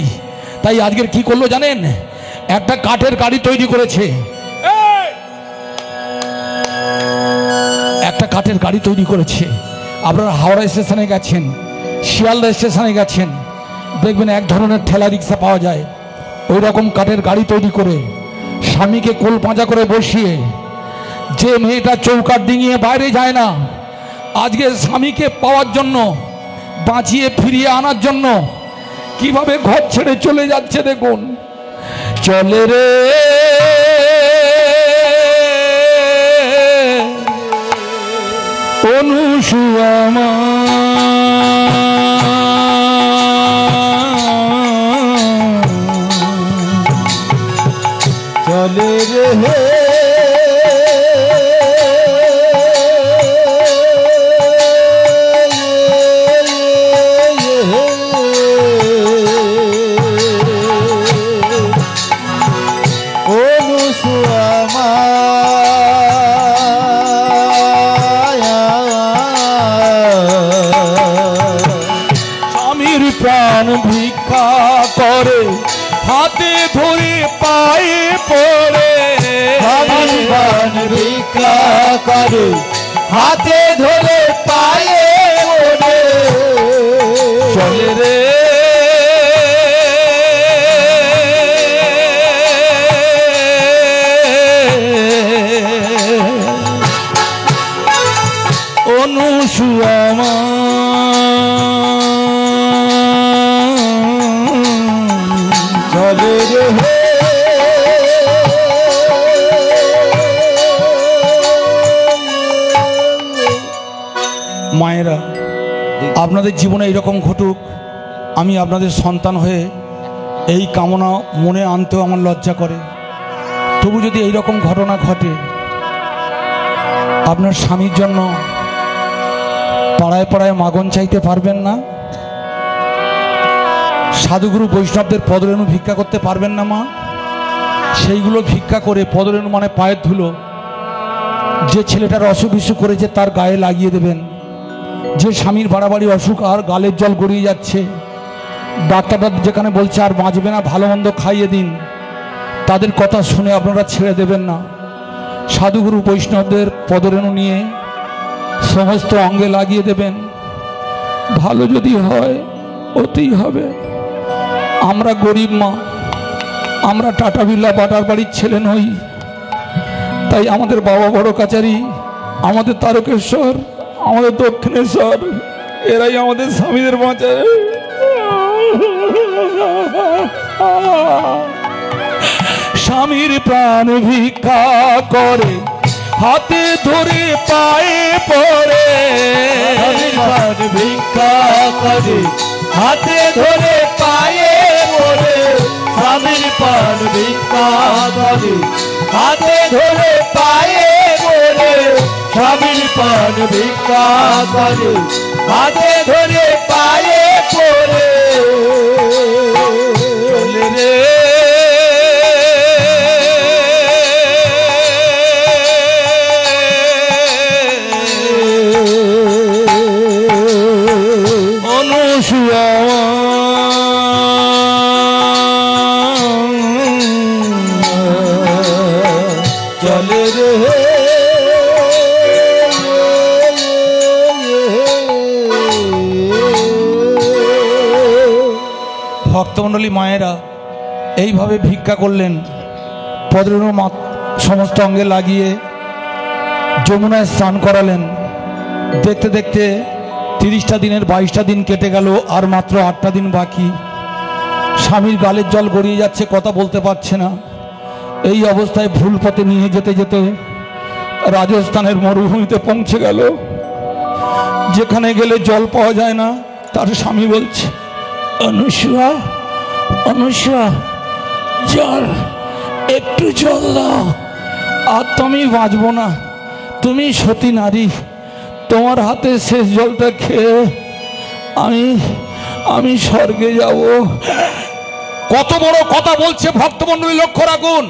তাই আজকের কি করলো জানেন? একটা কাঠের গাড়ি তৈরি করেছে, একটা কাঠের গাড়ি তৈরি করেছে। আপনারা হাওড়া স্টেশনে গেছেন, শিয়ালদা স্টেশনে গেছেন, দেখবেন এক ধরনের ঠেলা রিক্সা পাওয়া যায়। ওই রকম কাঠের গাড়ি তৈরি করে স্বামীকে কোল পাঁজা করে বসিয়ে, যে মেয়েটা চৌকাঠ ডিঙিয়ে বাইরে যায় না, আজকে স্বামীকে পাওয়ার জন্য, বাঁচিয়ে ফিরিয়ে আনার জন্য কিভাবে ঘর ছেড়ে চলে যাচ্ছে দেখুন। চলে রে অনুসূয়া মা, চলে রে হে অনুসূয়া মা, স্বামীর প্রাণ ভিক্ষা করে হাতে ধরে পায়ে পড়ে, স্বামীর প্রাণ ভিক্ষা করে হাতে ধরে পায়ে পড়ে। চলে রে অনুসূয়া মা, চলে রে হে মায়েরা, আপনাদের জীবনে এইরকম ঘটুক, আমি আপনাদের সন্তান হয়ে এই কামনা মনে আনতেও আমার লজ্জা করে। তবু যদি এইরকম ঘটনা ঘটে, আপনার স্বামীর জন্য পাড়ায় পাড়ায় মাগন চাইতে পারবেন না? সাধুগুরু বৈষ্ণবদের পদরেণু ভিক্ষা করতে পারবেন না মা? সেইগুলো ভিক্ষা করে, পদরেণু মানে পায়ের ধুলো, যে ছেলেটার অসুখ বিসুখ করেছে তার গায়ে লাগিয়ে দেবেন। যে স্বামীর বাড়াবাড়ি অসুখ আর গালের জল গড়িয়ে যাচ্ছে, ডাক্তাররা যেখানে বলছে আর বাঁচবে না, ভালো মন্দ খাইয়ে দিন, তাদের কথা শুনে আপনারা ছেড়ে দেবেন না। সাধুগুরু বৈষ্ণবদের পদরেণু নিয়ে সমস্ত অঙ্গে লাগিয়ে দেবেন। ভালো যদি হয় ওতেই হবে। আমরা গরিব মা, আমরা টাটা বিড়লা বাটার বাড়ির ছেলে নই। তাই আমাদের বাবা বড় কাচারি, আমাদের তারকেশ্বর, আমাদের দক্ষিণেশ্বর, এরাই আমাদের স্বামীদের বাঁচায়। স্বামীর প্রাণ ভিক্ষা করে হাতে ধরে পায়ে পড়ে, স্বামীর প্রাণ ভিক্ষা করে হাতে ধরে পায়ে পড়ে। স্বামীর প্রাণ ভিক্ষা করে হাতে ধরে পায়ে পড়ে। স্বামীর প্রাণ ভিক্ষা করে হাতে ধরে পায়ে পড়ে। চলে রে অনুসূয়া চলে রে ভক্তমণ্ডলী মায়েরা এইভাবে ভিক্ষা করলেন, পদরেণু সমস্ত অঙ্গে লাগিয়ে যমুনায় স্নান করালেন। দেখতে দেখতে 30টা দিনের 22টা দিন কেটে গেল, আর মাত্র 8টা দিন বাকি। স্বামীর গালের জল গড়িয়ে যাচ্ছে, কথা বলতে পারছে না। এই অবস্থায় ভুল পথে নিয়ে যেতে যেতে রাজস্থানের মরুভূমিতে পৌঁছে গেল। যেখানে গেলে জল পাওয়া যায় না, তার স্বামী বলছে, অনুসুয়া, অনুসুয়া, জল, একটু জল দাও। আর তুমি বাঁচবো না, তুমি সতী নারী, তোমার হাতে শেষ জলটা খেয়ে আমি স্বর্গে যাব। কত বড় কথা বলছে ভক্তমণ্ডলী, লক্ষ্য রাখুন।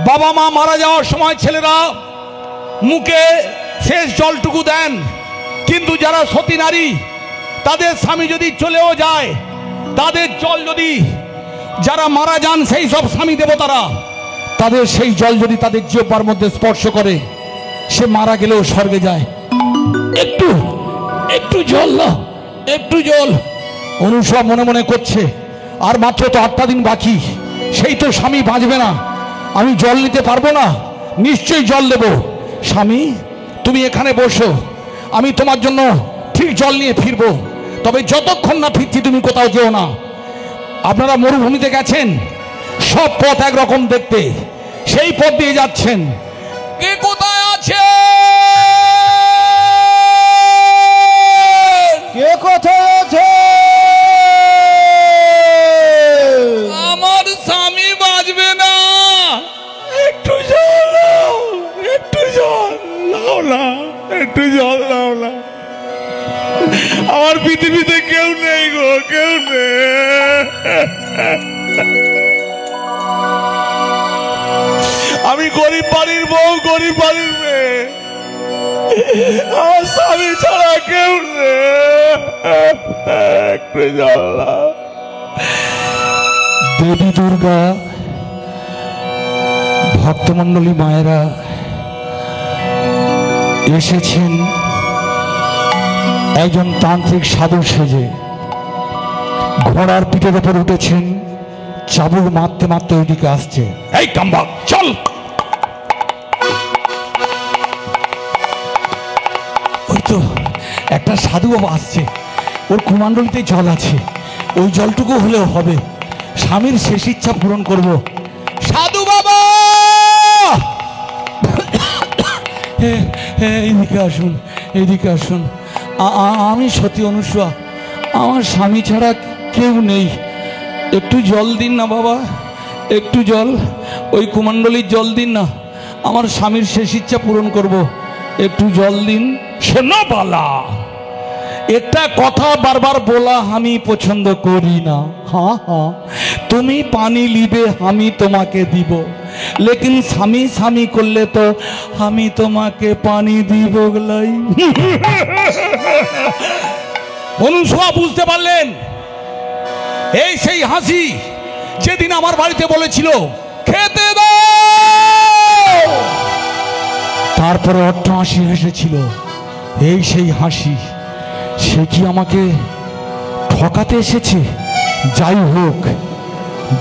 বাবা মা মারা যাওয়ার সময় ছেলেরা মুখে শেষ জলটুকু দেন, কিন্তু যারা সতী নারী তাদের স্বামী যদি চলেও যায়, তাদের জল যদি, যারা মারা যান সেই সব স্বামী দেবতারা, তাদের সেই জল যদি তাদের জিহ্বার মধ্যে স্পর্শ করে, সে মারা গেলেও স্বর্গে যায়। একটু একটু জল দাও, একটু জল। অনুসয়া মনে মনে করছে, আর মাত্র তো 8টা দিন বাকি, সেই তো স্বামী বাঁচবে না, আমি জল নিতে পারবো না, নিশ্চয়ই জল দেব। স্বামী, তুমি এখানে বসো, আমি তোমার জন্য ঠিক জল নিয়ে ফিরবো, তবে যতক্ষণ না ফিরছি তুমি কোথাও যেও না। আপনারা মরুভূমিতে গেছেন, সব পথ একরকম দেখতে, সেই পথ দিয়ে যাচ্ছেন। কে কোথায় আছে? কে কোথায় আছে? আমার স্বামী বাঁচবে না, একটু জল দাও, একটু জল দাও না, একটু জল দাও না। আমার পৃথিবীতে কেউ নেই গো, কেউ নেই। আমি গরিব বাড়ির বউ, গরিব বাড়ির মেয়ে, আমার স্বামী ছাড়া কেউ নেই, একটু জল দাও। দেবী দুর্গা, ভক্তমণ্ডলী মায়েরা এসেছেন একজন তান্ত্রিক সাধু সেজে, ঘোড়ার পিঠের ওপর উঠেছেন, চাবুক মারতে মারতে ওইদিকে আসছে। এই কাম্বাক, চল। ওই তো একটা সাধু বাবা আসছে, ওর কুমাণ্ডলিতে জল আছে, ওই জলটুকু হলেও হবে, স্বামীর শেষ ইচ্ছা পূরণ করব। সাধু বাবা, এইদিকে আসুন, এইদিকে আসুন। আমি সতী অনুসয়া, আমার স্বামী ছাড়া কেউ নেই, একটু জল দিন না বাবা, একটু জল, ওই কুমাণ্ডলীর জল দিন না, আমার স্বামীর শেষ ইচ্ছা পূরণ করব, একটু জল দিন। শোনো বালা, একটা কথা বারবার বলা আমি পছন্দ করি না। হ্যাঁ হ্যাঁ, তুমি পানি লিবে, আমি তোমাকে দিব, লেকিন স্বামী স্বামী করলে তো আমি তোমাকে পানি দিব গলাই। অনুসয়া বুঝতে পারলেন, এই সেই হাসি যেদিন আমার বাড়িতে বলেছিল খেতে দাও, তারপরে অট্ট হাসি হেসেছিল, এই সেই হাসি, সে কি আমাকে ঠকাতে এসেছে? যাই হোক,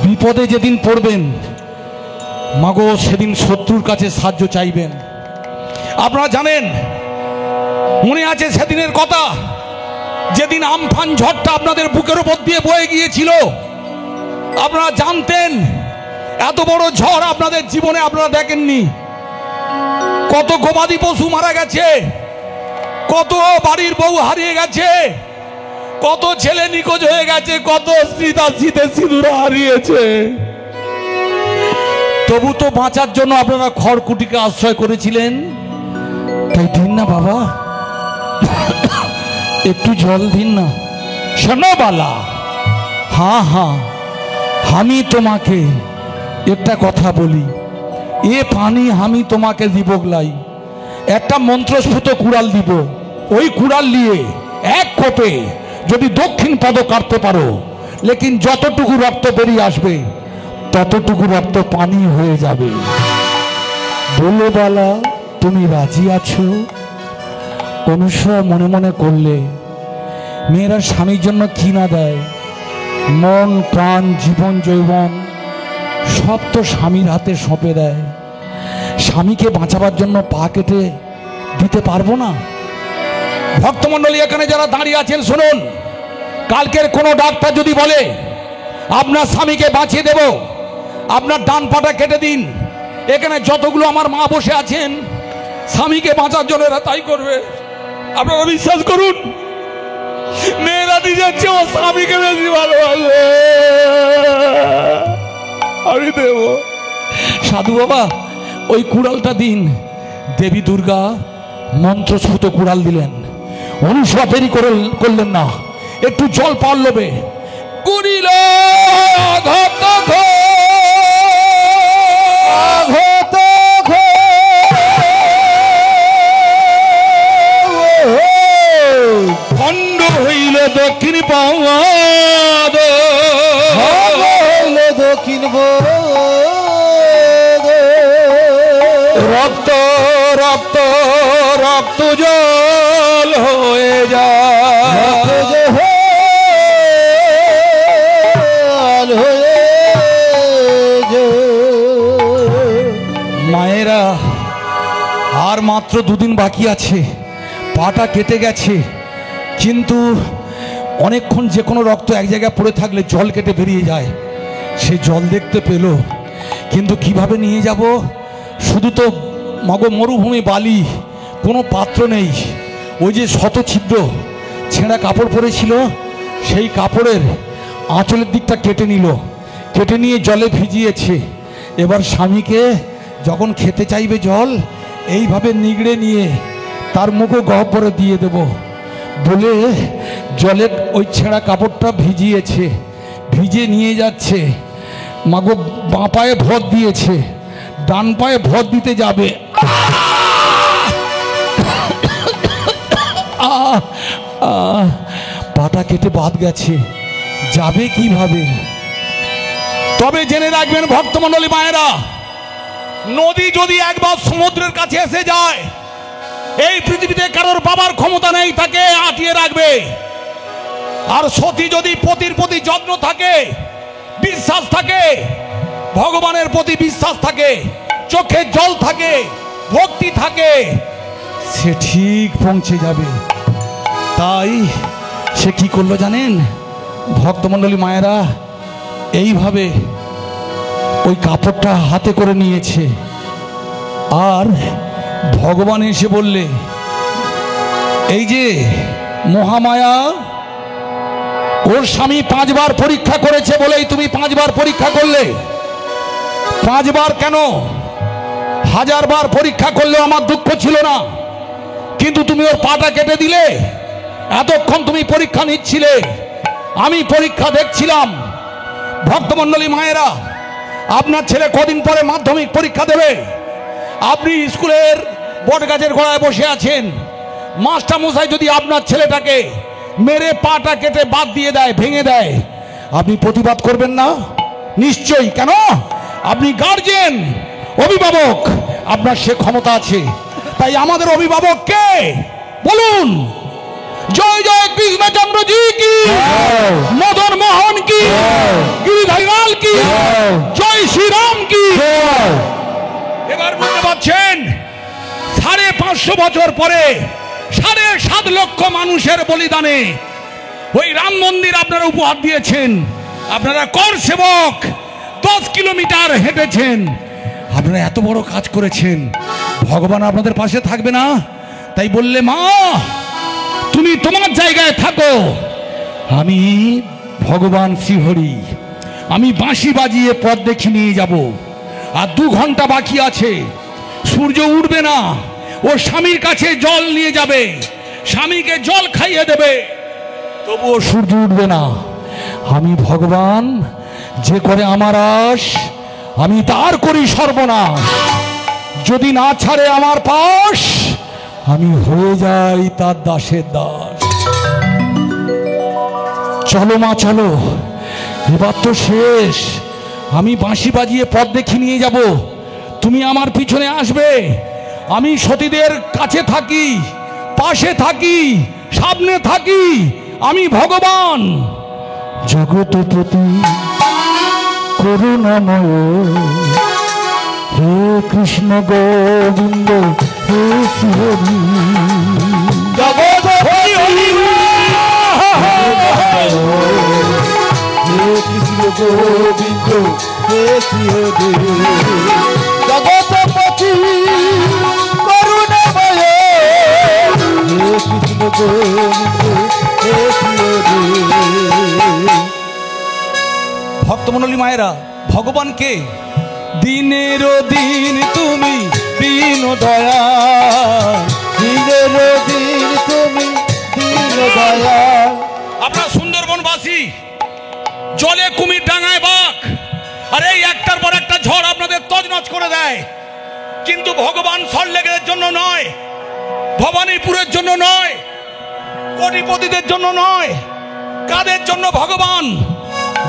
বিপদে যেদিন পড়বেন মাগো, সেদিন শত্রুর কাছে সাহায্য চাইবেন। আপনারা জানেন, মনে আছে সেদিনের কথা, যেদিন আমফান ঝড়টা আপনাদের বুকের উপর দিয়ে বয়ে গিয়েছিল। আপনারা জানতেন এত বড় ঝড় আপনাদের জীবনে আপনারা দেখেননি। কত গবাদি পশু মারা গেছে, কত বাড়ির বউ হারিয়ে গেছে, কত ছেলে নিখোঁজ হয়ে গেছে, কত স্ত্রী তার শীতে সিঁদুর হারিয়েছে। তবু তো বাঁচার জন্য আপনারা খড়কুটিকে আশ্রয় করেছিলেন, তাই দিন না বাবা, একটু জল দিন না। শোনো বালা, হ্যাঁ হ্যাঁ, আমি তোমাকে একটা কথা বলি, এ পানি আমি তোমাকে দিব গলাই, একটা মন্ত্রস্ফুত কুড়াল দিব, ওই কুড়াল নিয়ে এক কোপে যদি দক্ষিণ পদ কাটতে পারো, লেকিন যতটুকু রক্ত বেরিয়ে আসবে ততটুকু রক্ত পানি হয়ে যাবে। বলো বালা, তুমি রাজি আছো? অনুসয়া মনে মনে করলে, মেয়েরা স্বামীর জন্য কি না দেয়, মন প্রাণ জীবন যৌবন সব তো স্বামীর হাতে সঁপে দেয়, স্বামীকে বাঁচাবার জন্য পা কেটে দিতে পারবো না? ভক্তমণ্ডলী এখানে যারা দাঁড়িয়ে আছেন শুনুন, কালকের কোনো ডাক্তার যদি বলে আপনার স্বামীকে বাঁচিয়ে দেব, আপনার ডান পাটা কেটে দিন। এখানে যতগুলো আমার মা বসে আছেন স্বামীকে বাঁচার জন্য এরা তাই করবে। আপনারা বিশ্বাস করুন, মেয়েরা নিজের চেয়ে ও স্বামীকে বেশি ভালোবাসে। আমি দেব। সাধু বাবা ওই কুড়ালটা দিন। দেবী দুর্গা মন্ত্রস্ফুত কুড়াল দিলেন। অনুসরা দেরি করলেন না, একটু জল পারলবে করিল ঘট খণ্ড হইল দক্ষিণ পাওয়াদ দক্ষিণ রক্ত রক্ত রক্ত জল হয়ে যায়। মায়েরা আর মাত্র দুদিন বাকি আছে, পাটা কেটে গেছে, কিন্তু অনেকক্ষণ যে কোনো রক্ত এক জায়গায় পড়ে থাকলে জল কেটে বেরিয়ে যায়। সে জল দেখতে পেল, কিন্তু কিভাবে নিয়ে যাব? শুধু তো মরুভূমি বালি, কোনো পাত্র নেই। ওই যে শত ছিদ্র ছেঁড়া কাপড় পরেছিল, সেই কাপড়ের আঁচলের দিকটা কেটে নিল, কেটে নিয়ে জলে ভিজিয়েছে। এবার স্বামীকে যখন খেতে চাইবে জল, এইভাবে নিগড়ে নিয়ে তার মুখে গহ্বরে দিয়ে দেব বলে জলে ওই ছেঁড়া কাপড়টা ভিজিয়েছে, ভিজে নিয়ে যাচ্ছে। মাগো বাঁ পায়ে ভর দিয়েছে, ডান পায়ে ভর দিতে যাবে, পাটা কেটে বাদ গেছে, যাবে কিভাবে? তবে জেনে রাখবেন ভক্তমণ্ডলী মায়েরা, নদী যদি একবার সমুদ্রের কাছে এসে যায়, এই পৃথিবীতে কারোর বাবার ক্ষমতা নেই তাকে আটকিয়ে রাখবে। আর সতী যদি পতির প্রতি যত্ন থাকে, বিশ্বাস থাকে, ভগবানের প্রতি বিশ্বাস থাকে, চোখে জল থাকে, ভক্তি থাকে, সে ঠিক পৌঁছে যাবে। তাই সে কি করলো জানেন ভক্তমণ্ডলী মায়েরা? এইভাবে ওই কাপড়টা হাতে করে নিয়েছে, আর ভগবান এসে বললে, এই যে মহামায়া ওর স্বামী 5 বার পরীক্ষা করেছে বলেই তুমি 5 বার পরীক্ষা করলে। 5 বার কেন, 1000 বার পরীক্ষা করলেও আমার দুঃখ ছিল না, কিন্তু তুমি ওর পাটা কেটে দিলে। এতক্ষণ তুমি পরীক্ষা নিচ্ছিলে, আমি পরীক্ষা দেখছিলাম। ভক্তমণ্ডলী মায়েরা, আপনার ছেলে কদিন পরে মাধ্যমিক পরীক্ষা দেবে। আপনি স্কুলের বট গাছের গোড়ায় বসে আছেন, মাস্টার মশাই যদি আপনার ছেলেটাকে মেরে পাটা কেটে বাদ দিয়ে দেয়, ভেঙে দেয়, আপনি প্রতিবাদ করবেন না? নিশ্চয়ই। কেন? আপনি গার্জেন, অভিভাবক, আপনার সে ক্ষমতা আছে। তাই আমাদের অভিভাবক কে বলুন? জয় জয় কৃষ্ণচন্দ্র জি কি, মদন মোহন কি, গিরিধারী লাল কি, জয় শ্রীরাম কি। এবার বুঝতে পারছেন, 550 বছর পরে 7.5 লক্ষ মানুষের বলিদানে ওই রাম মন্দির আপনারা উপহার দিয়েছেন। আপনারা কর সেবক, 10 কিলোমিটার হেঁটেছেন, আপনারা এত বড় কাজ করেছেন। ভগবান আপনাদের পাশে থাকবে না? তাই বললে, মা তুমি তোমার জায়গায় থাকো, আমি ভগবান শ্রীহরি, আমি বাঁশি বাজিয়ে পথ দেখে নিয়ে যাব। আর 2 ঘন্টা বাকি আছে, সূর্য উঠবে না, ও স্বামীর কাছে জল নিয়ে যাবে, স্বামীকে জল খাইয়ে দেবে, তবুও সূর্য উঠবে না। আমি ভগবান, যে করে আমার আশ, আমি তার করি সর্বনাশ। যদি না ছাড়ে আমার পাশ, আমি হয়ে যাই তার দাসের দাস। চলো মা চলো, এবার তো শেষ। আমি বাঁশি বাজিয়ে পথ দেখে নিয়ে যাব, তুমি আমার পিছনে আসবে। আমি সতীদের কাছে থাকি, পাশে থাকি, সামনে থাকি, আমি ভগবান। জগৎপতি করুণাময়, হে কৃষ্ণ গোবিন্দ হে শ্রীহরি। জগৎপতি হে কৃষ্ণ গোবিন্দ হে শ্রীহরি। ভগবান কে? দিনেরও দিন তুমি দীন দয়াল, দিনেরও দিন তুমি দীন দয়াল। আপনার সুন্দরবনবাসী, জলে কুমির, ডাঙায় বাঘ, আর এই একটার পর একটা ঝড় আপনাদের তছনছ করে দেয়। কিন্তু ভগবান সল্টলেকের জন্য নয়, ভবানীপুরের জন্য নয়, কোটিপতিদের জন্য নয়, কাদের জন্য ভগবান?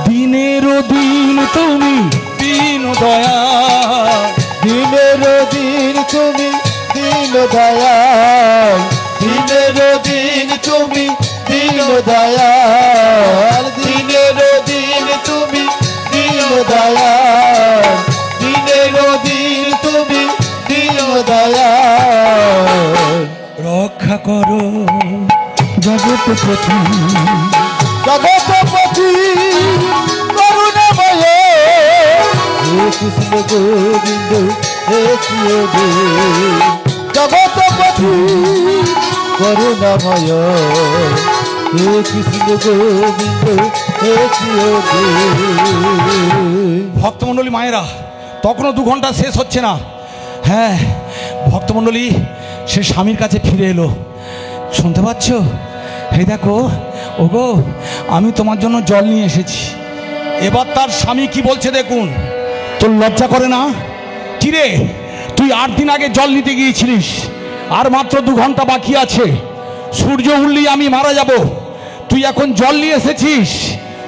দিনেরও দিন তুমি দীন দয়াল, দিনেরও দিন তুমি দীন দয়াল, দিনেরও দিন তুমি দীন দয়াল, দিনেরও দিন তুমি দীন দয়াল, দিনেরও দিন তুমি দীন দয়াল। রক্ষা করো জগৎপতি, জগৎপতি করুণাময়, হে কৃষ্ণ গোবিন্দ হে শ্রী জগৎপতি করুণাময়, হে কৃষ্ণ গোবিন্দ হে শ্রী। ভক্তমণ্ডলী মায়েরা, তখনও 2 ঘন্টা শেষ হচ্ছে না। হ্যাঁ ভক্তমণ্ডলী, সে স্বামীর কাছে ফিরে এলো। শুনতে পাচ্ছ? এই দেখো, ওগো আমি তোমার জন্য জল নিয়ে এসেছি। এবার তার স্বামী কি বলছে দেখুন। তোর লজ্জা করে না? কিরে, তুই 8 দিন আগে জল নিতে গিয়েছিলিস, আর মাত্র 2 ঘন্টা বাকি আছে, সূর্য উঠলেই আমি মারা যাব, তুই এখন জল নিয়ে এসেছিস?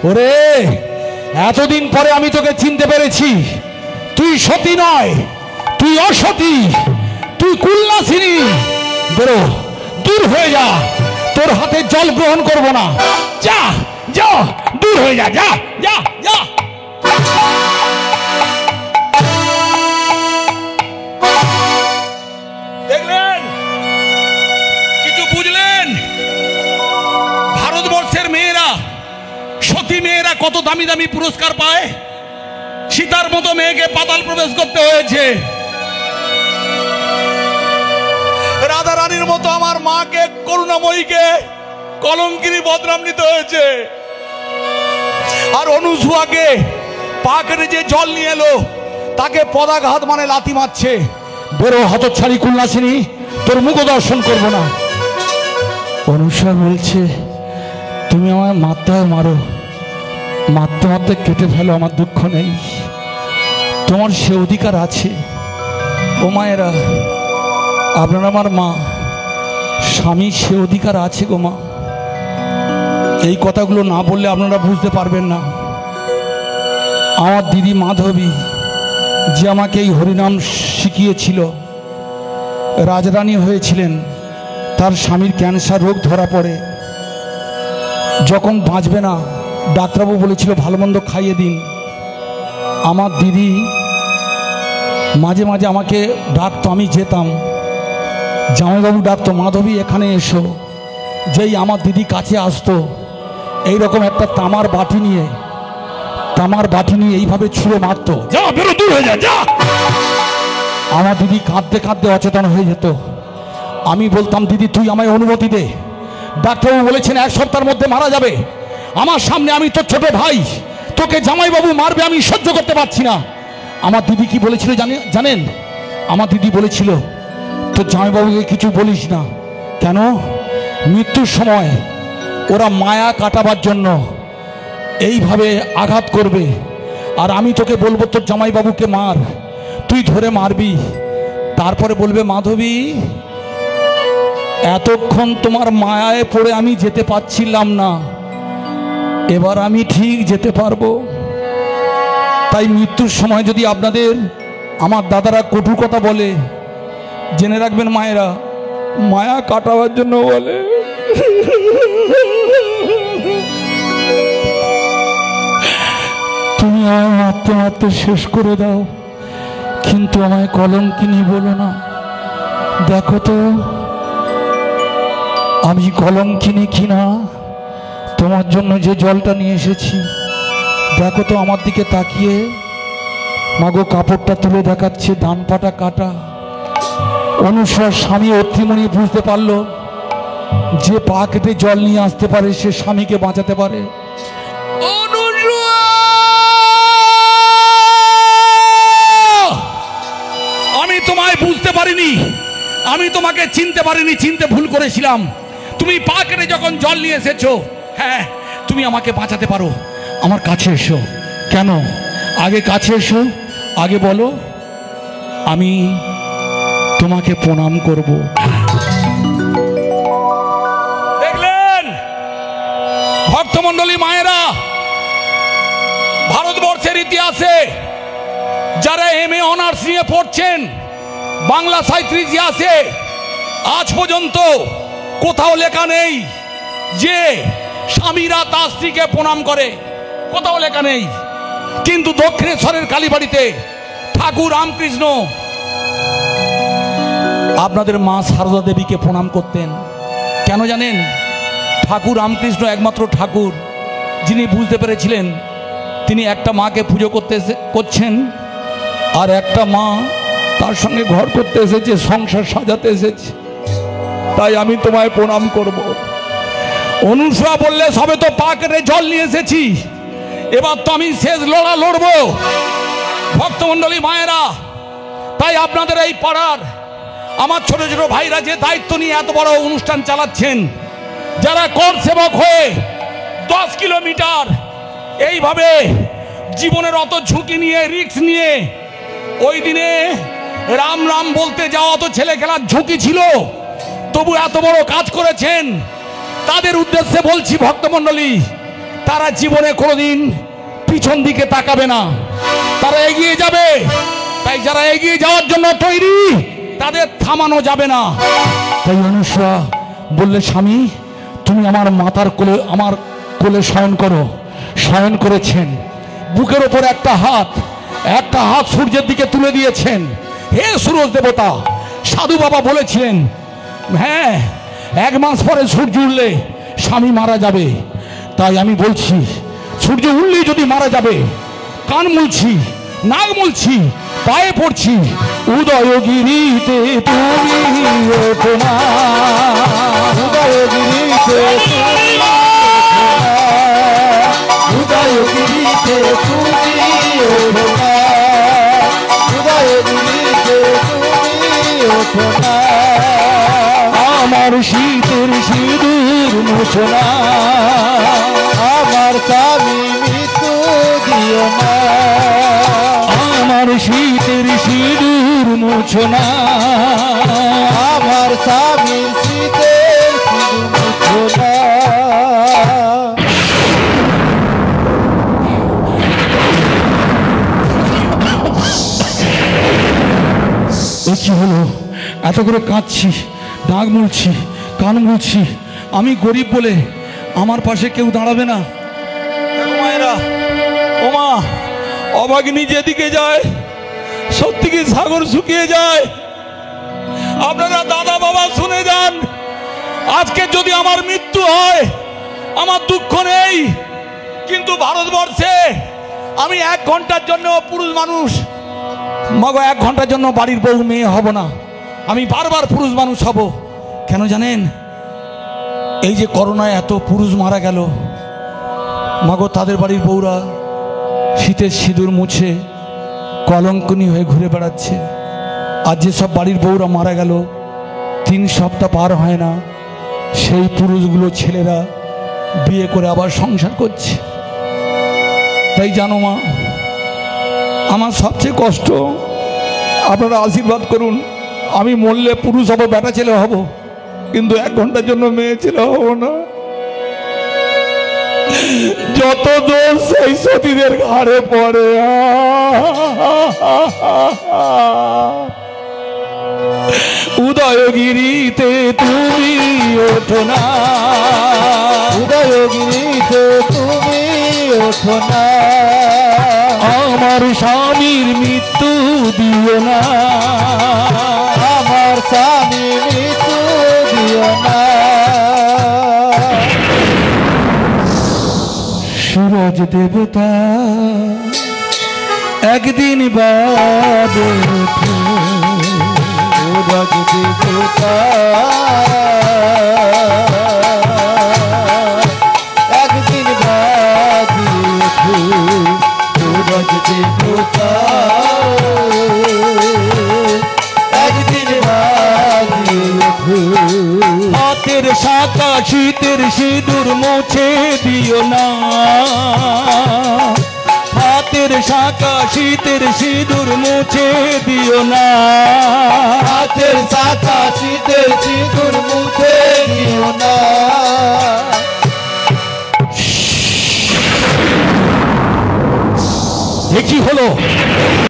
ওরে, এতদিন পরে আমি তোকে চিনতে পেরেছি। তুই সতী নয়, তুই অসতী, তুই কুলনাসিনী। বেরো, দূর হয়ে যা, তোর হাতে জল গ্রহণ করব না। যা যা, দূর হয়ে যা, যা যা যা। দেখলেন? কিছু বুঝলেন? ভারতবর্ষের মেয়েরা, সতী মেয়েরা কত দামি দামি পুরস্কার পায়। সীতার মতো মেয়েকে পাতাল প্রবেশ করতে হয়েছে, রাধা রানীর মতো আমার মাকে, করুণাময়ীকে কলঙ্কিনী বদনাম নিতে হয়েছে, আর অনুসুয়াকে পা কেটে যে জল নিয়ে এলো তাকে পদাঘাত মানে লাথি মারছে। বেরো হতচ্ছাড়ি কুলনাসিনী, তোর মুখ দর্শন করব না। অনুসুয়া বলছে, তুমি আমায় মারতে হয় মারো, মারতে মারতে কেটে ফেলো, আমার দুঃখ নেই, তোমার সে অধিকার আছে। ও মায়েরা, আপনার আমার মা, স্বামী সে অধিকার আছে গো মা। এই কথাগুলো না বললে আপনারা বুঝতে পারবেন না। আমার দিদি মাধবী, যে আমাকে এই হরিনাম শিখিয়েছিল, রাজরানী হয়েছিলেন, তার স্বামীর ক্যান্সার রোগ ধরা পড়ে। যখন বাঁচবে না, ডাক্তারবাবু বলেছিল ভালো মন্দ খাইয়ে দিন। আমার দিদি মাঝে মাঝে আমাকে ডাকতো, আমি যেতাম, জামাইবাবু ডাকতো, মাধবী এখানে এসো। যেই আমার দিদি কাছে আসতো, এইরকম একটা তামার বাটি নিয়ে এইভাবে ছুঁড়ে মারতো, যা বেরো, দূর হয়ে যা, যা। আমার দিদি কাঁদতে কাঁদতে অচেতন হয়ে যেত। আমি বলতাম, দিদি তুই আমায় অনুমতি দে, ডাক্তারবাবু বলেছেন 1 সপ্তাহের মধ্যে মারা যাবে। আমার সামনে, আমি তোর ছোট ভাই, তোকে জামাইবাবু মারবে, আমি সহ্য করতে পারছি না। আমার দিদি কি বলেছিল জানেন? আমার দিদি বলেছিল, তোর জামাইবাবুকে কিছু বলিস না। কেন? মৃত্যুর সময় ওরা মায়া কাটাবার জন্য এইভাবে আঘাত করবে, আর আমি তোকে বলবো তোর জামাইবাবুকে মার, তুই ধরে মারবি, তারপরে বলবে মাধবী এতক্ষণ তোমার মায়ায় পড়ে আমি যেতে পারছিলাম না, এবার আমি ঠিক যেতে পারবো। তাই মৃত্যুর সময় যদি আপনাদের আমার দাদারা কটু কথা বলে, জেনে রাখবেন মায়েরা, মায়া কাটাবার জন্য বলে। তুমি আমায় মারতে মারতে শেষ করে দাও, কিন্তু আমায় কলঙ্কিনী বলো না। দেখো তো আমি কলঙ্কিনী কিনা, তোমার জন্য যে জলটা নিয়ে এসেছি, দেখো তো আমার দিকে তাকিয়ে। মাগো, কাপড়টা তুলে দেখাচ্ছে, ডান পাটা কাটা। অনুসার স্বামী অর্থিমণি বুঝতে পারলো, যে পা কেটে জল নিয়ে আসতে পারে সে স্বামীকে বাঁচাতে পারে। পারিনি, আমি তোমাকে চিনতে পারিনি, চিনতে ভুল করেছিলাম। তুমি পা কেটে যখন জল নিয়ে এসেছো, হ্যাঁ তুমি আমাকে বাঁচাতে পারো। আমার কাছে এসো। কেন? আগে কাছে এসো, আগে বলো আমি তোমাকে প্রণাম করব। দেখলেন ভক্তমণ্ডলী মায়েরা, ভারতবর্ষের ইতিহাসে যারা MA অনার্স নিয়ে পড়ছেন, বাংলা সাহিত্যের ইতিহাসে আজ পর্যন্ত কোথাও লেখা নেই যে স্বামীরা তার স্ত্রীকে প্রণাম করে, কোথাও লেখা নেই। কিন্তু দক্ষিণেশ্বরের কালীবাড়িতে ঠাকুর রামকৃষ্ণ আপনাদের মা সারদা দেবীকে প্রণাম করতেন। কেন জানেন? ঠাকুর রামকৃষ্ণ একমাত্র ঠাকুর যিনি বুঝতে পেরেছিলেন তিনি একটা মাকে পুজো করছেন, আর একটা মা তার সঙ্গে ঘর করতে এসেছে, সংসার সাজাতে এসেছে। তাই আমি তোমায় প্রণাম করব। অনুসূয়া বললে সবে তো পা কেটে জল নিয়ে এসেছি, এবার তো আমি শেষ লড়া লড়বো। ভক্তমণ্ডলী মায়েরা, তাই আপনাদের এই পাড়ার আমার ছোট ছোট ভাইরা যে দায়িত্ব নিয়ে এত বড় অনুষ্ঠান চালাচ্ছেন, যারা কর সেবক হয়ে 10 কিলোমিটার এইভাবে জীবনের অত ঝুঁকি নিয়ে, রিস্ক নিয়ে, ওই দিনে রাম রাম বলতে যাওয়া অত ছেলে খেলার ঝুঁকি ছিল, তবু এত বড় কাজ করেছেন। তাদের উদ্দেশ্যে বলছি ভক্তমণ্ডলী, তারা জীবনে কোনোদিন পিছন দিকে তাকাবে না, তারা এগিয়ে যাবে। তাই যারা এগিয়ে যাওয়ার জন্য তৈরি, তাদের থামানো যাবে না। তাই অনুসূয়া বললে, স্বামী তুমি আমার মাতার কোলে, আমার কোলে শয়ন করো। শয়ন করেছেন, বুকের ওপর একটা হাত সূর্যের দিকে তুলে দিয়েছেন। হে সূরজ দেবতা, সাধু বাবা বলেছিলেন, হ্যাঁ 1 মাস পরে সূর্য উঠলে স্বামী মারা যাবে। তাই আমি বলছি, সূর্য উঠলেই যদি মারা যাবে, কান মুলছি, নাক মুলছি, পায়ে পড়ছি, উদয়গিরিতে তুমি ওঠো না, উদয়গিরিতে উদয়গিরিতে তুমি ওঠো না, উদয়গিরিতে তুমি ওঠো না, আমার শীতের সিঁদুর মুছো না, আমার স্বামী মৃত্যু দিও না, আমার শীতের সিঁদুর মুছো না, আমার স্বামী শীতের সিঁদুর মুছো না। এ কি হলো? এত করে কাঁদছি, নাক মুলছি, কান মুলছি, আমি গরিব বলে আমার পাশে কেউ দাঁড়াবে না। মায়েরা, ও মা, অভাগিনী যেদিকে যায় সত্যি কি সাগর শুকিয়ে যায়? আপনারা দাদা বাবা শুনে যান, আজকে যদি আমার মৃত্যু হয় আমার দুঃখ নেই, কিন্তু ভারতবর্ষে আমি 1 ঘন্টার জন্য পুরুষ মানুষ, মগো 1 ঘন্টার জন্য বাড়ির বউ মেয়ে হব না, আমি বারবার পুরুষ মানুষ হব। কেন জানেন? এই যে করোনায় এত পুরুষ মারা গেল, মাগো তাদের বাড়ির বউরা শীতের সিঁদুর মুছে কলঙ্কনি হয়ে ঘুরে বেড়াচ্ছে। আর যেসব বাড়ির বউরা মারা গেল 3 সপ্তাহ পার হয় না, সেই পুরুষগুলো ছেলেরা বিয়ে করে আবার সংসার করছে। তাই জানো মা, আমার সবচেয়ে কষ্ট, আপনারা আশীর্বাদ করুন, আমি মরলে পুরুষ হব, বেটা ছেলে হব, কিন্তু 1 ঘন্টার জন্য মেয়ে ছেলে হব না। যত দোষ সেই সতীদের ঘাড়ে পড়ে। উদয়গিরিতে তুমি ওঠো না, উদয়গিরিতে তুমি ওঠো না, আমার স্বামীর মৃত্যু দিও না, আমার স্বামী মৃত্যু দিও না। সূরজ দেবতা একদিন বাদে ওঠে, সূরজ দেবতা একদিন বাদে ওঠে, সূরজ দেবতা একদিন মুছে দিও না, হাতের শাঁখা শীতের সিঁদুর মুছে দিও না, হাতের শাখা শীতের সিঁদুর মুছে দিও না। এ কি হলো?